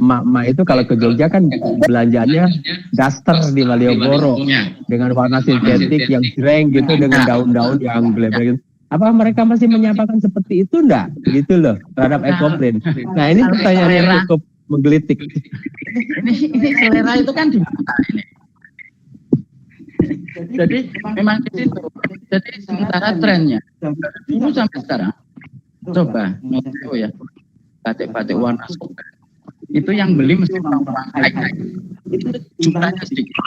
mak itu kalau ke Jogja kan belanjanya daster di Malioboro dengan warna sintetik yang jreng gitu dengan daun-daun yang gelap-gelap. Apa mereka masih menyampaikan seperti itu enggak? Gitu loh terhadap ekoprint. Nah ini pertanyaan yang cukup menggelitik. Ini selera itu kan di mata ini. Jadi memang di situ. Jadi sementara trennya dulu sampai sekarang coba itu ya batik-batik warna sobat itu yang beli mesti orang-orang high itu jumlahnya sedikit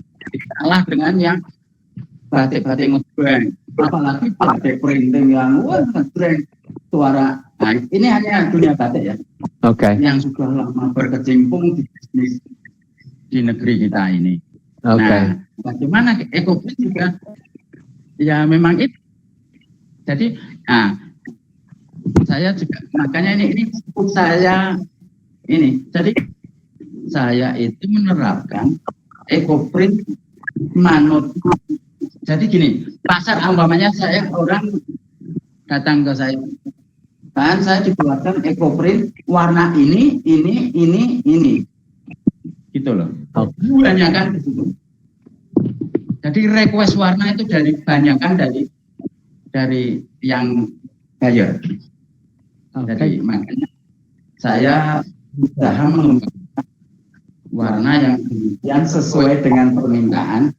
kalah dengan yang batik-batik ngebrand apalagi batik printing yang ngebrand suara. Nah, ini hanya dunia batik ya. Oke. Yang sudah lama berkecimpung di bisnis di negeri kita ini. Oke. Nah, bagaimana ekoprint juga ya memang itu. Jadi, saya juga makanya ini saya ini. Jadi saya itu menerapkan ekoprint manut. Jadi gini, pasar umpamanya saya orang datang ke saya, kan saya dibuatkan ekoprint warna ini, gitu loh. Banyak kan di situ. Jadi request warna itu dari yang buyer. Jadi makanya saya berusaha mengembangkan warna yang sesuai dengan permintaan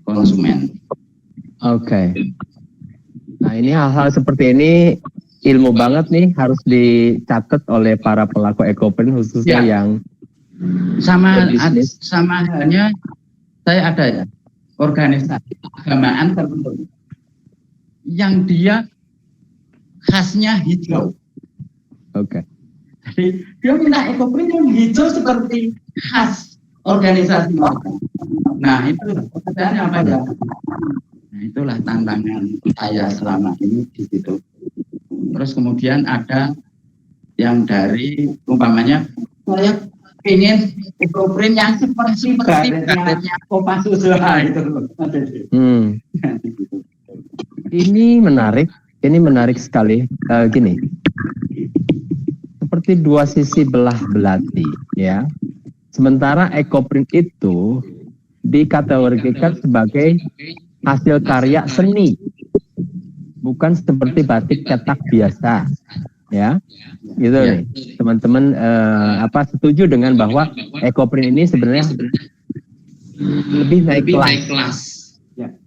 konsumen. Oke. Nah ini hal-hal seperti ini ilmu banget nih harus dicatat oleh para pelaku ekoprint khususnya yang sama halnya saya ada ya organisasi keagamaan tertentu yang dia khasnya hijau. Oke. Jadi dia minta ekoprint yang hijau seperti khas organisasi mereka. Nah itu pekerjaannya apa ya? Nah itulah tantangan saya selama ini di situ. Terus kemudian ada yang dari umpamanya saya ingin ekoprint yang seperti batiknya Kopassus itu. Ini menarik sekali. Gini, seperti dua sisi belah belati, ya. Sementara ekoprint itu dikategorikan sebagai hasil karya seni, bukan seperti batik cetak biasa, ya. Gitu nih, teman-teman. Setuju dengan bahwa ekoprint ini sebenarnya lebih naik kelas.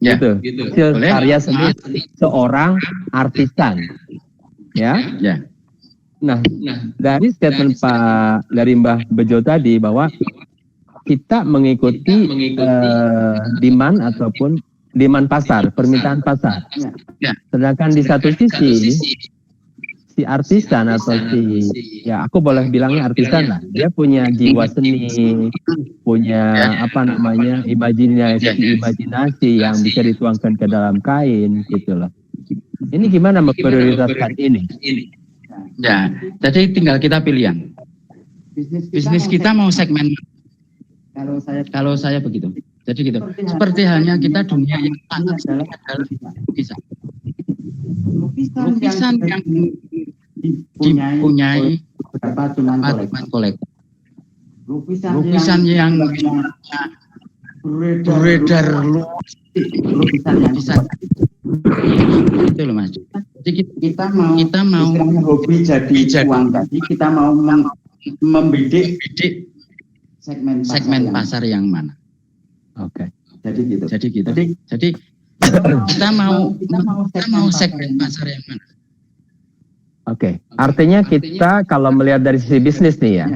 Gitu. Karya seni seorang artisan, ya. Nah, dari statement dari Mbah Bejo tadi bahwa kita mengikuti demand ataupun demand pasar, permintaan pasar. Sedangkan di satu sisi si artisan atau aku boleh bilangnya artisan lah, dia punya jiwa seni, punya imajinasi yang bisa dituangkan ke dalam kain gitu loh. Ini gimana memprioritaskan ini? Ya, jadi tinggal kita pilihan. Bisnis kita mau segmen. Kalau saya begitu. Jadi gitu. Seperti halnya kita dunia yang sangat adalah lukisan. Lukisan yang dipunyai beberapa cuman kolektor. Lukisan yang beredar luas lukisan itu loh Mas. Jadi kita mau hobi jadi uang tadi, kita mau membidik segmen pasar yang mana. Oke. Jadi gitu. Jadi kita mau segmen pasar yang mana. Oke. Artinya kita kalau melihat dari sisi bisnis nih ya.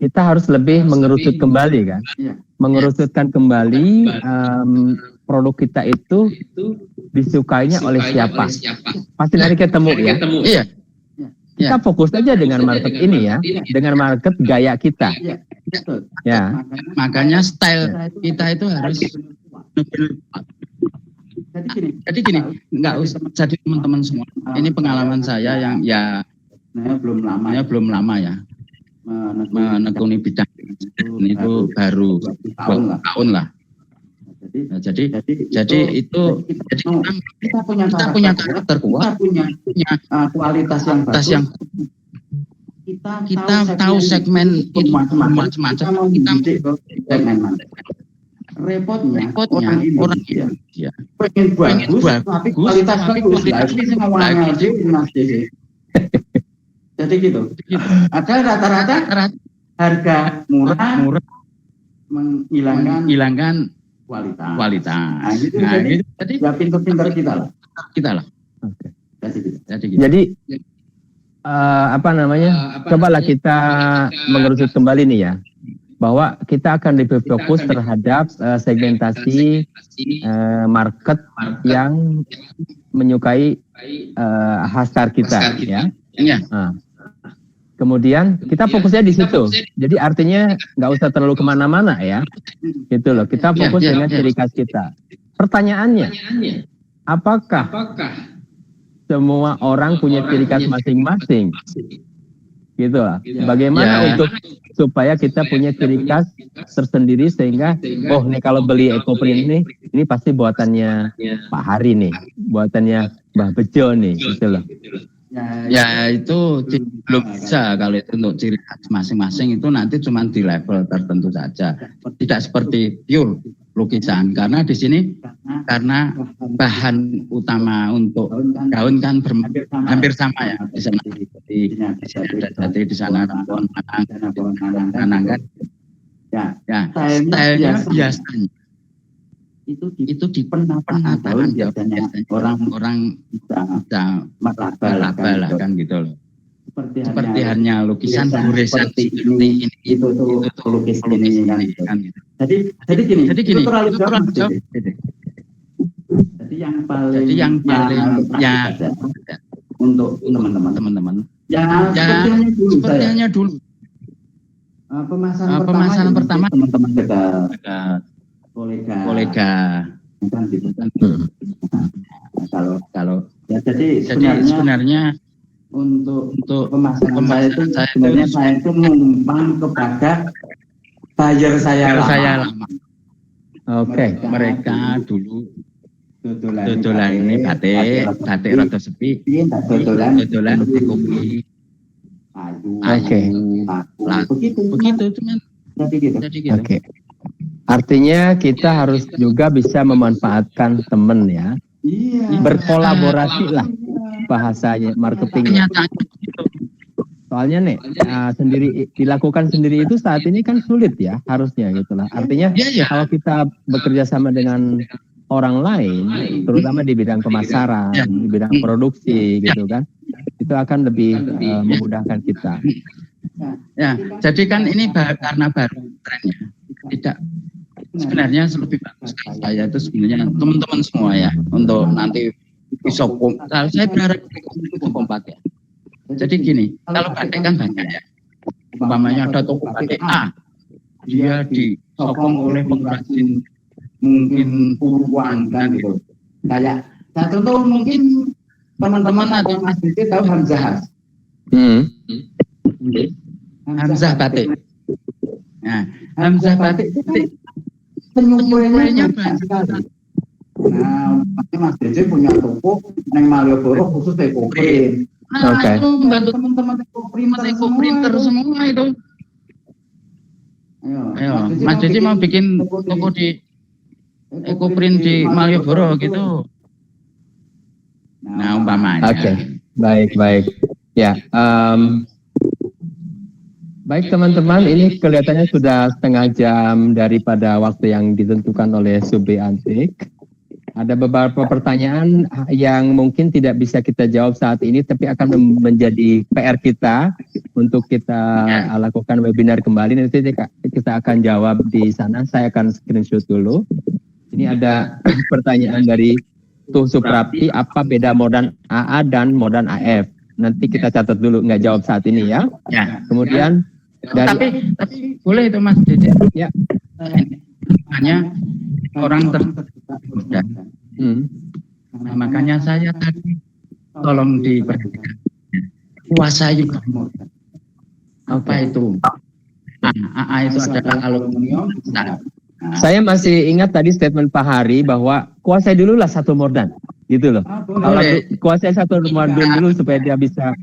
Kita harus lebih mengerucut kembali kan. Mengerucutkan kembali produk kita itu disukainya oleh siapa. Pasti nanti ketemu ya. Iya. Kita fokus aja dengan market ini ya, dengan market gaya kita. Ya. Makanya style kita itu harus. Jadi gini, nggak usah jadi teman-teman semua. Ini pengalaman saya yang ya belum lama ya menekuni bidang itu baru 2 tahun lah. Jadi itu kita punya karakter kuat, punya kualitas yang kita tahu segmen itu macam-macam. Kita segmen mana. Repotnya orang Indonesia pengen bagus tapi kualitas bagus. Ini semua aja Mas Dede. Jadi gitu. Ada rata-rata harga murah menghilangkan kualitas. Nah, gitu. Jadi ya pintar-pintar kita lah. Oke. Jadi cobalah kita mengerucut kembali nih ya, bahwa kita akan lebih fokus terhadap segmentasi market yang menyukai hasar kita ya. Nah, kemudian kita fokusnya di situ. Jadi artinya nggak usah terlalu kemana-mana ya, gitu loh. Kita fokus dengan ciri khas kita. Pertanyaannya, apakah semua orang punya ciri khas masing-masing? Gitu lah. Bagaimana untuk supaya kita punya ciri khas tersendiri sehingga nih kalau beli EcoPrint ini pasti buatannya Pak Hari nih, buatannya Mbah Bejo nih, gitu loh. Ya itu belum bisa kalau itu untuk ciri khas masing-masing itu nanti cuma di level tertentu saja, tidak seperti pure lukisan karena di sini karena bahan utama untuk daun kan hampir sama ya di sana jadi di sana pohon anang kan ya stylenya biasanya itu di penataan daun biasanya orang bisa meraba lah kan gitu loh. Seperti hanya lukisan goresan seperti ini itu lukis ini kan gitu. Jadi gini itu terlalu jauh. Jadi yang paling ya untuk teman-teman ya sepertinya dulu pemasaran pertama teman-teman dekat kolega kan gitu kan. Kalau ya jadi sebenarnya untuk pemasaran saya itu sebenarnya saya itu menumpang kepada buyer saya lama. Oke. Mereka dulu dodolan ini batik rada sepi, dodolan kopi. Oke. Begitu cuman jadi gitu. Oke. Artinya kita harus juga bisa memanfaatkan teman ya. Berkolaborasi lah bahasanya marketingnya. Soalnya nih sendiri dilakukan sendiri itu saat ini kan sulit ya harusnya gitulah. Artinya kalau kita bekerja sama dengan orang lain, terutama di bidang pemasaran, di bidang produksi gitu kan, itu akan lebih memudahkan kita. Ya, jadi kan ini karena baru trennya. Tidak sebenarnya lebih bagus saya itu sebenarnya teman-teman semua ya untuk nanti bisa saya berharap itu kompak ya. Jadi gini, kalau batik kan banyak ya. Umpamanya ada toko batik A, dia disokong oleh pengrajin mungkin puluhan kan gitu. Kayak contoh mungkin teman-teman atau Mas Dede tahu Hamzah. Hamzah batik. Nah, Hamzah batik penyuplainya banyak sekali. Nah, Mas Dede punya toko yang Malioboro khusus EcoPrint. Itu membantu teman-teman EcoPrinter semua itu. Ayo, Mas Didi mau bikin toko di Ekoprint di Malioboro gitu. Nah, umpamanya. Oke, baik. Ya, baik teman-teman, ini kelihatannya sudah setengah jam daripada waktu yang ditentukan oleh Subbe Antik. Ada beberapa pertanyaan yang mungkin tidak bisa kita jawab saat ini, tapi akan menjadi PR kita untuk kita lakukan webinar kembali. Nanti kita akan jawab di sana. Saya akan screenshot dulu. Ini ada pertanyaan dari Tuh Suprapti, apa beda modern AA dan modern AF? Nanti kita catat dulu, nggak jawab saat ini ya. Kemudian dari tapi boleh itu Mas Dede. Ya. Hanya orang tertentu. Nah, makanya saya tadi tolong diperhatikan. Kuasai apa itu? AA itu adalah aluminium. Saya masih ingat tadi statement Pak Hari bahwa kuasai dulu lah satu mordan, gitu loh. Kalau kuasai satu mordan dulu supaya dia bisa.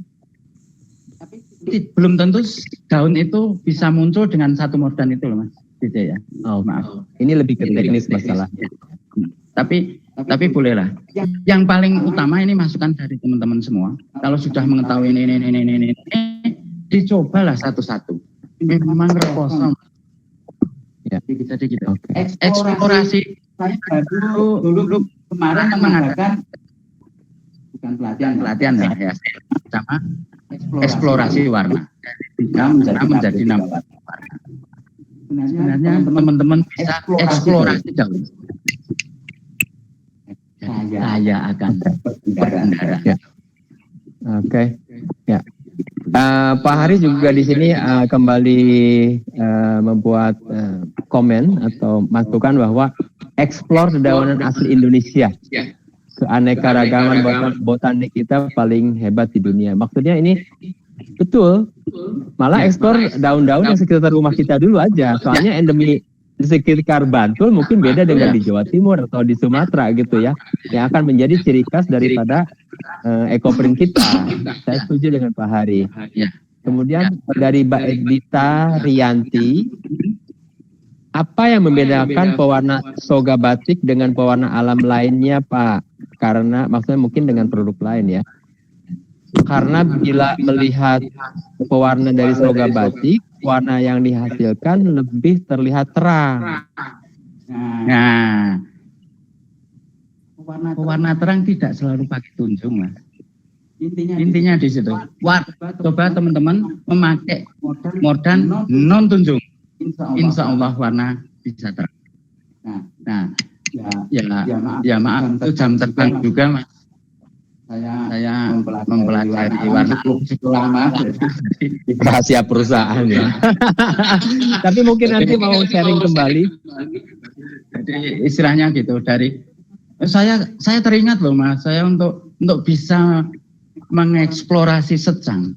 Tapi belum tentu daun itu bisa muncul dengan satu mordan itu loh Mas. Gitu ya. Oh, maaf. Ini lebih ke teknis masalah. Tapi bolehlah. Yang paling utama ini masukan dari teman-teman semua. Kalau sudah mengetahui ini, dicobalah satu-satu. Memang reposo. Ya. Jadi gitu. Okay. Eksplorasi. Saya dulu kemarin mengadakan bukan pelatihan ya, sama eksplorasi warna. Menjadi 6 warna. Sebenarnya teman-teman bisa eksplorasi jauh. Saya akan berkendara. Ya. Oke. Ya. Pak Hari juga di sini kembali membuat komen atau masukan bahwa eksplor dedaunan asli Indonesia. Keanekaragaman botanik kita paling hebat di dunia. Maksudnya ini betul. Malah eksplor daun-daun yang sekitar rumah kita dulu aja. Soalnya endemi di sekitar Bantul mungkin beda dengan di Jawa Timur atau di Sumatera gitu ya. Yang akan menjadi ciri khas daripada ekoprint kita. Saya setuju dengan Pak Hari. Kemudian dari Mbak Edita Rianti, apa yang membedakan pewarna soga batik dengan pewarna alam lainnya Pak? Karena maksudnya mungkin dengan produk lain ya. Karena bila melihat pewarna dari soga batik, warna yang dihasilkan lebih terlihat terang. Nah, pewarna terang tidak selalu pakai tunjung, Mas. Intinya di situ. Coba teman-teman memakai mordan non tunjung. Insya Allah warna bisa terang. Nah, ya maaf itu jam terbang juga, Mas. Saya mempelajari warna lama rahasia perusahaan ya. Tapi mungkin nanti mau sharing kembali. Jadi istilahnya gitu dari saya teringat loh Mas, saya untuk bisa mengeksplorasi secang.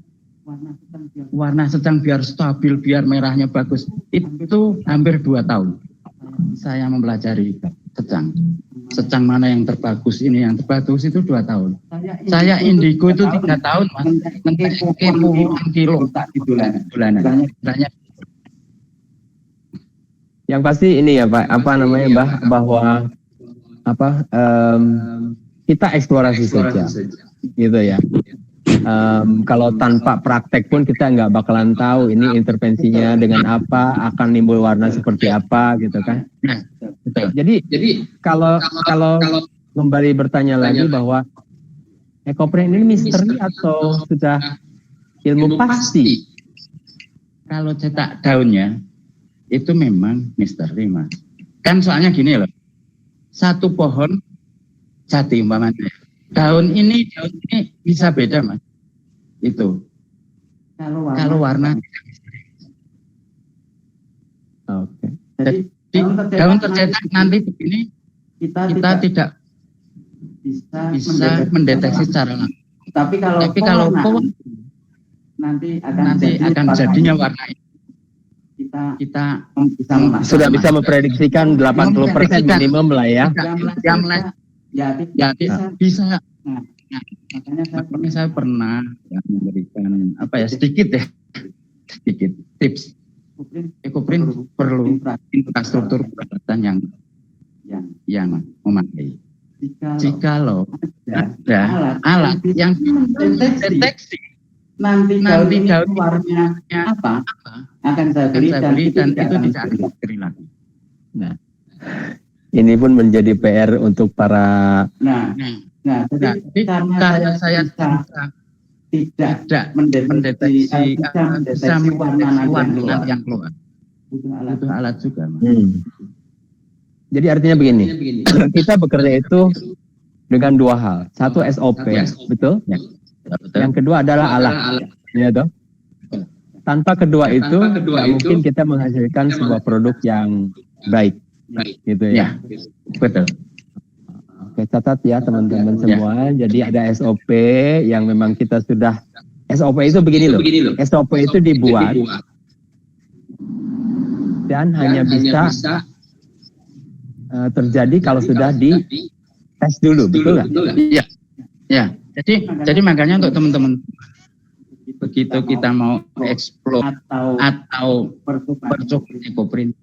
Warna secang biar stabil, biar merahnya bagus. Itu hampir 2 tahun. Saya mempelajari secang mana yang terbagus, ini yang terbagus itu 2 tahun. Saya indigo itu 3 tahun Mas, ngetik puluhan kilo di bulanan. Yang pasti ini ya Pak, apa namanya Mbah, bahwa kita eksplorasi saja, gitu ya. Kalau tanpa praktek pun kita nggak bakalan tahu ini intervensinya dengan apa, akan timbul warna seperti apa, gitu kan. Jadi kalau kembali bertanya lagi bahwa ekoprint ini misteri atau sudah ilmu pasti? Kalau cetak daunnya itu memang misteri Mas. Kan soalnya gini loh, satu pohon jati umpamanya, daun ini bisa beda Mas. Itu kalau warna. Oke. Jadi daun tercetak nanti begini kita tidak bisa mendeteksi secara langsung. Tapi kalau nanti akan jadinya warna ini. Kita sudah bisa memprediksikan 80% minimum lah ya. Bisa. Makanya saya pernah memberikan sedikit tips. Ekoprint perlu infrastruktur peralatan yang memadai. Jikalau ada alat yang deteksi nanti daun warnanya apa akan saya beli dan itu tidak akan beri lagi. Nah, ini pun menjadi PR untuk para. Jadi karena saya tidak mendeteksi warna yang keluar. Itu alat juga. Jadi artinya begini, kita bekerja itu dengan dua hal. Satu SOP, betul? Ya. Yang kedua adalah alat, ya toh. Tanpa kedua itu, tidak mungkin kita menghasilkan sebuah produk yang baik, gitu ya. Betul. Oke, catat ya teman-teman semua. Jadi ada SOP yang memang kita sudah. SOP itu begini loh. SOP itu dibuat dan hanya bisa terjadi kalau sudah di tes dulu, betul nggak? Iya. Ya. Jadi makanya untuk teman-teman begitu kita mau explore atau percobaan Ekoprint,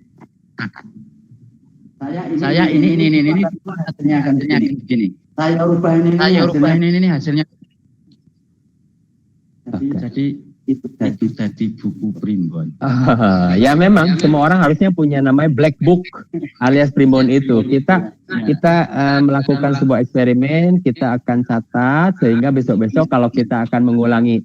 saya ini hasilnya akan begini. Saya rubah ini hasilnya. Jadi itu jadi buku primbon. Ya memang semua orang harusnya punya namanya black book alias primbon itu. Kita melakukan sebuah eksperimen, kita akan catat sehingga besok-besok kalau kita akan mengulangi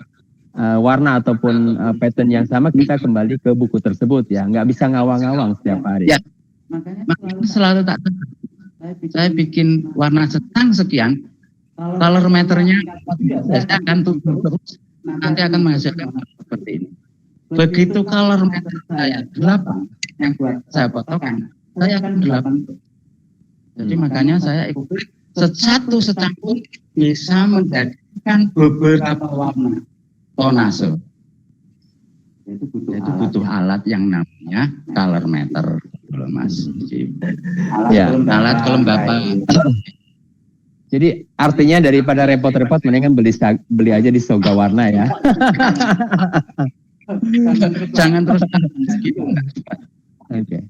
warna ataupun pattern yang sama, kita kembali ke buku tersebut ya. Nggak bisa ngawang-ngawang setiap hari. Ya. Makanya selalu saya bikin warna sekian, color meternya saya akan tutup terus, nanti akan menghasilkan seperti ini. Begitu color meter saya 8 yang saya potongkan, saya akan 8. Jadi makanya saya ikut satu secampur bisa menjadikan beberapa warna tonase. Itu butuh alat yang namanya color meter, Mas. Ya, alat kelembapan. Jadi artinya daripada repot-repot mendingan beli aja di Soga Warna ya. Jangan terus gitu. Oke.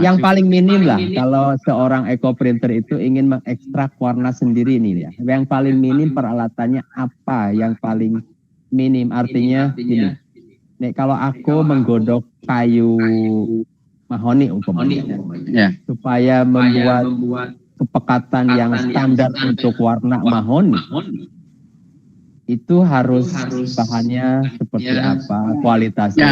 Yang paling minim lah kalau seorang ekoprinter itu ingin mengekstrak warna sendiri nih ya. Yang paling minim peralatannya apa? Yang paling minim artinya gini. Nih kalau aku menggodok kayu mahoni umpamanya, supaya membuat kepekatan yang standar untuk warna mahoni, itu harus bahannya seperti apa, kualitasnya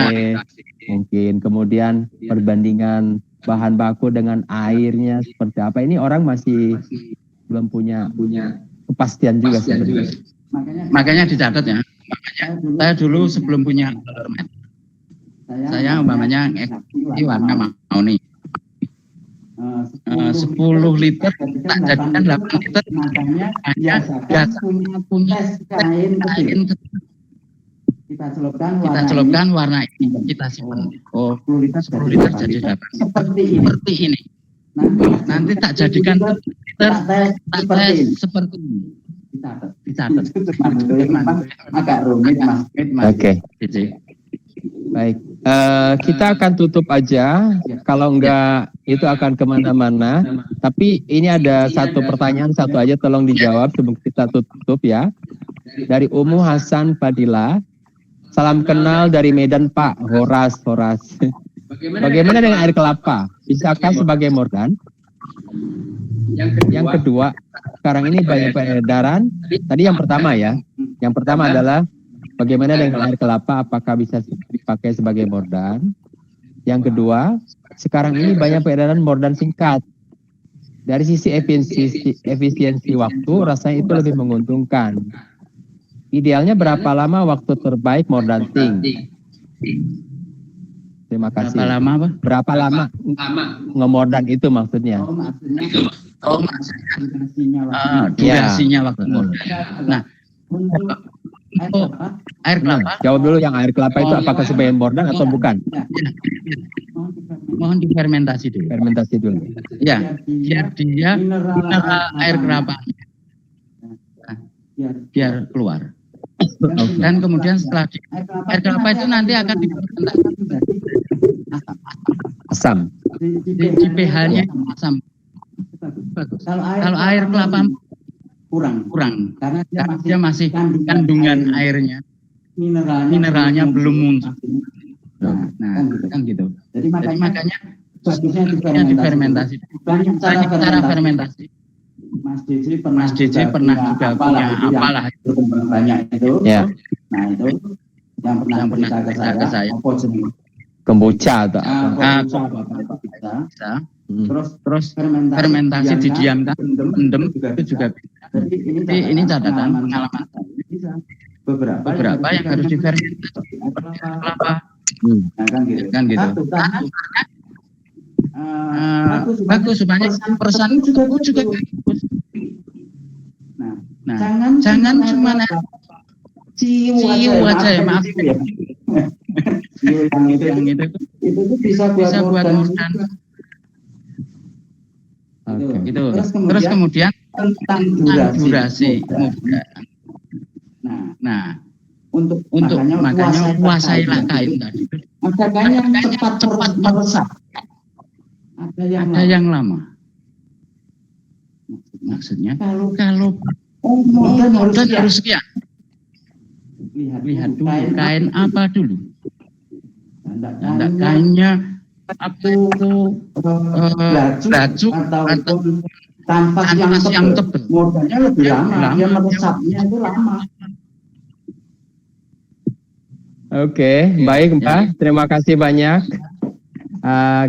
mungkin, kemudian perbandingan bahan baku dengan airnya seperti apa. Ini orang masih belum punya kepastian juga sebenarnya. Makanya dicatat ya. Saya dulu sebelum punya color meter, saya umpamanya ini warna mahoni 10 liter tak jadikan 8 liter, hanya punya kain kita celupkan warna ini, kita simpan 10 liter jadi 8 seperti ini. Nanti tak jadikan liter, tak tes seperti ini. Dicatat. Agak rumit, Mas. Oke. Baik. Kita akan tutup aja. Kalau enggak itu akan kemana-mana. Tapi ini ada satu pertanyaan, satu aja tolong dijawab sebelum kita tutup ya. Dari Umu Hasan Fadila. Salam kenal dari Medan Pak Horas. Bagaimana dengan air kelapa? Bisakah sebagai mordan? Yang kedua, sekarang ini banyak peredaran. Tadi yang pertama ya. Yang pertama adalah bagaimana dengan air kelapa? Apakah bisa dipakai sebagai mordan? Yang kedua, sekarang ini banyak peredaran mordan singkat. Dari sisi efisiensi waktu, rasanya itu lebih menguntungkan. Idealnya berapa lama waktu terbaik mordan ting? Terima kasih. Berapa lama ngemordan itu maksudnya? Durasinya waktu mordan. Nah, untuk air kelapa. Jawab dulu yang air kelapa itu apakah sebagai mordan atau bukan? Mohon difermentasi dulu. Fermentasi dulu. Ya, biar dia mineral air kelapa biar keluar. Dan kemudian setelah air kelapa itu nanti akan difermentasi asam. di pH-nya asam. Bagus. Kalau air kelapa kurang karena dia masih kandungan airnya, mineralnya belum muncul. Nah, kan gitu. Jadi makanya bagusnya difermentasi. Banyak cara fermentasi. Mas DJ pernah juga punya apalah banyak itu. Ya. Nah itu yang pernah cerita ke saya. Kombucha atau bisa. Terus fermentasi didiamkan, pendem itu juga bisa. Jadi ini catatan pengalaman saya. Beberapa yang harus difermentasi kelapa. Kan gitu. Bagus supaya perusahaan juga bagus. Nah, jangan cuma ciu aja ya, maaf. yang itu bisa buat modal. Gitu. Terus kemudian tentang durasi. Nah, untuk makanya kuasailah kain tadi. Ada yang cepat meresap. Ada yang lama. Maksudnya kalau modal harus sekian. Lihat dulu kain apa dulu. Kainnya apa itu baju atau kanvas yang tebal. Modalnya lebih lama. Dia meresapnya itu lama. Oke, baik Mbak. Terima kasih banyak.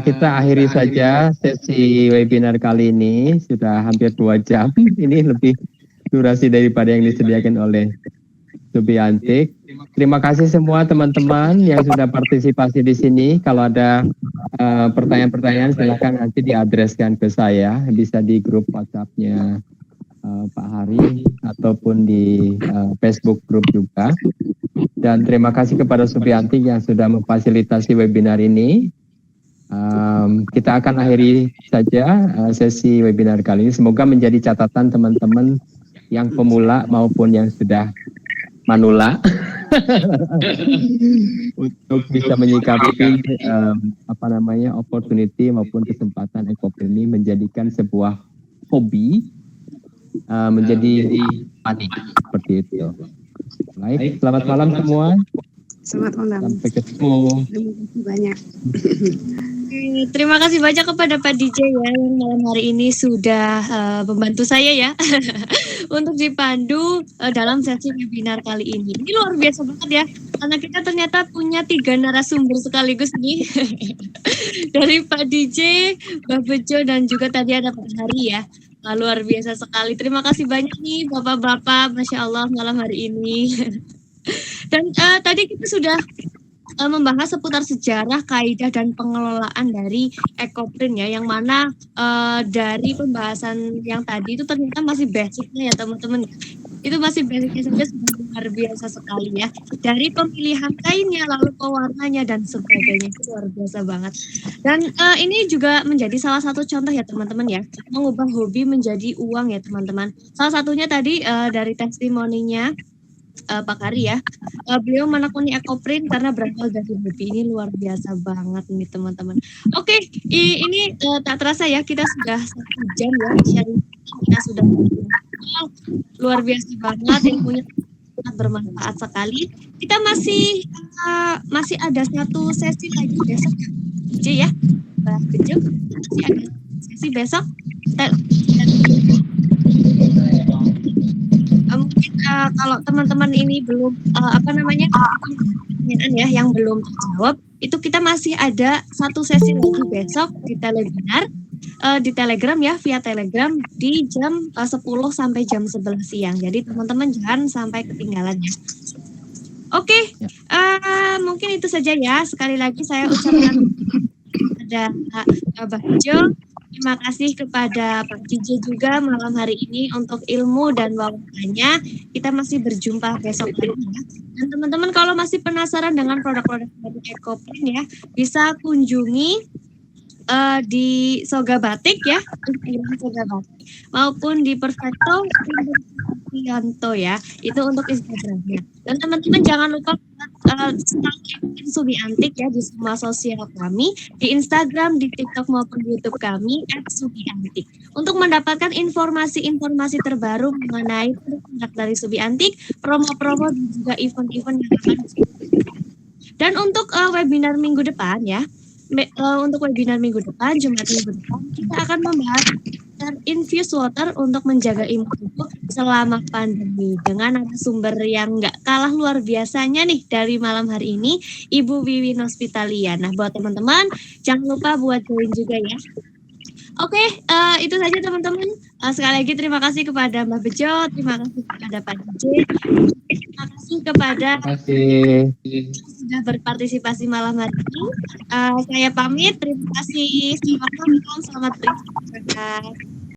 Kita akhiri saja sesi webinar kali ini. Sudah hampir 2 jam. Ini lebih durasi daripada yang disediakan oleh Subiantik. Terima kasih semua teman-teman yang sudah partisipasi di sini. Kalau ada pertanyaan-pertanyaan silakan nanti diadreskan ke saya. Bisa di grup WhatsApp-nya Pak Hari ataupun di Facebook grup juga. Dan terima kasih kepada Subiantik yang sudah memfasilitasi webinar ini. Kita akan akhiri saja sesi webinar kali ini. Semoga menjadi catatan teman-teman yang pemula maupun yang sudah manula untuk bisa menyikapi opportunity maupun kesempatan EcoPrint ini menjadikan sebuah hobi menjadi panik seperti itu. Baik, selamat malam semua. Selamat malam. Sampai ketemu. Terima kasih banyak. Terima kasih banyak kepada Pak DJ ya yang malam hari ini sudah membantu saya ya untuk dipandu dalam sesi webinar kali ini. Ini luar biasa banget ya, karena kita ternyata punya 3 narasumber sekaligus nih dari Pak DJ, Mbak Bejo dan juga tadi ada Pak Hari ya. Luar biasa sekali. Terima kasih banyak nih Bapak-bapak, Masya Allah malam hari ini. Dan tadi kita sudah membahas seputar sejarah, kaidah dan pengelolaan dari EcoPrint ya, yang mana dari pembahasan yang tadi itu ternyata masih basicnya ya teman-teman. Itu masih basicnya saja sudah luar biasa sekali ya. Dari pemilihan kainnya, lalu pewarnanya dan sebagainya, itu luar biasa banget. Dan ini juga menjadi salah satu contoh ya teman-teman ya, mengubah hobi menjadi uang ya teman-teman. Salah satunya tadi dari testimoninya Pak Kari ya, beliau menekuni EcoPrint karena berawal dari hobi. Ini luar biasa banget nih teman-teman. Oke, ini tak terasa ya kita sudah 1 jam ya sharing, kita sudah luar biasa banget, ilmunya sangat bermanfaat sekali. Kita masih ada 1 sesi lagi besok ya, Mbak Bejo, masih ada sesi besok. Mungkin kalau teman-teman ini belum pertanyaan ya yang belum terjawab, itu kita masih ada 1 sesi lagi besok di Telegram, di Telegram ya, via Telegram di jam 10 sampai jam 11 siang. Jadi teman-teman jangan sampai ketinggalan ya. Oke, mungkin itu saja ya. Sekali lagi saya ucapkan kepada Mbak Bejo. Terima kasih kepada Pak DJ juga malam hari ini untuk ilmu dan wawasannya. Kita masih berjumpa besok lagi ya. Dan teman-teman kalau masih penasaran dengan produk-produk dari EcoPrint ya, bisa kunjungi di Soga Batik ya, Instagram Soga Batik, maupun di Perfecto Yanto ya, itu untuk Instagramnya. Dan teman-teman jangan lupa Subi Antik ya di semua sosial kami, di Instagram, di TikTok maupun di YouTube kami @subiantik. Untuk mendapatkan informasi-informasi terbaru mengenai produk dari Subi Antik, promo-promo dan juga event-event yang akan dan untuk webinar minggu depan ya, untuk webinar minggu depan, Jumat minggu depan, kita akan membahas infuse water untuk menjaga imun tubuh selama pandemi dengan narasumber yang nggak kalah luar biasanya nih dari malam hari ini, Ibu Wiwin Hospitalia. Nah, buat teman-teman jangan lupa buat join juga ya. Oke, itu saja teman-teman. Sekali lagi terima kasih kepada Mbak Bejo, terima kasih kepada Pak DJ, terima kasih kepada sudah berpartisipasi malam hari ini. Saya pamit, terima kasih. Selamat malam, selamat beristirahat.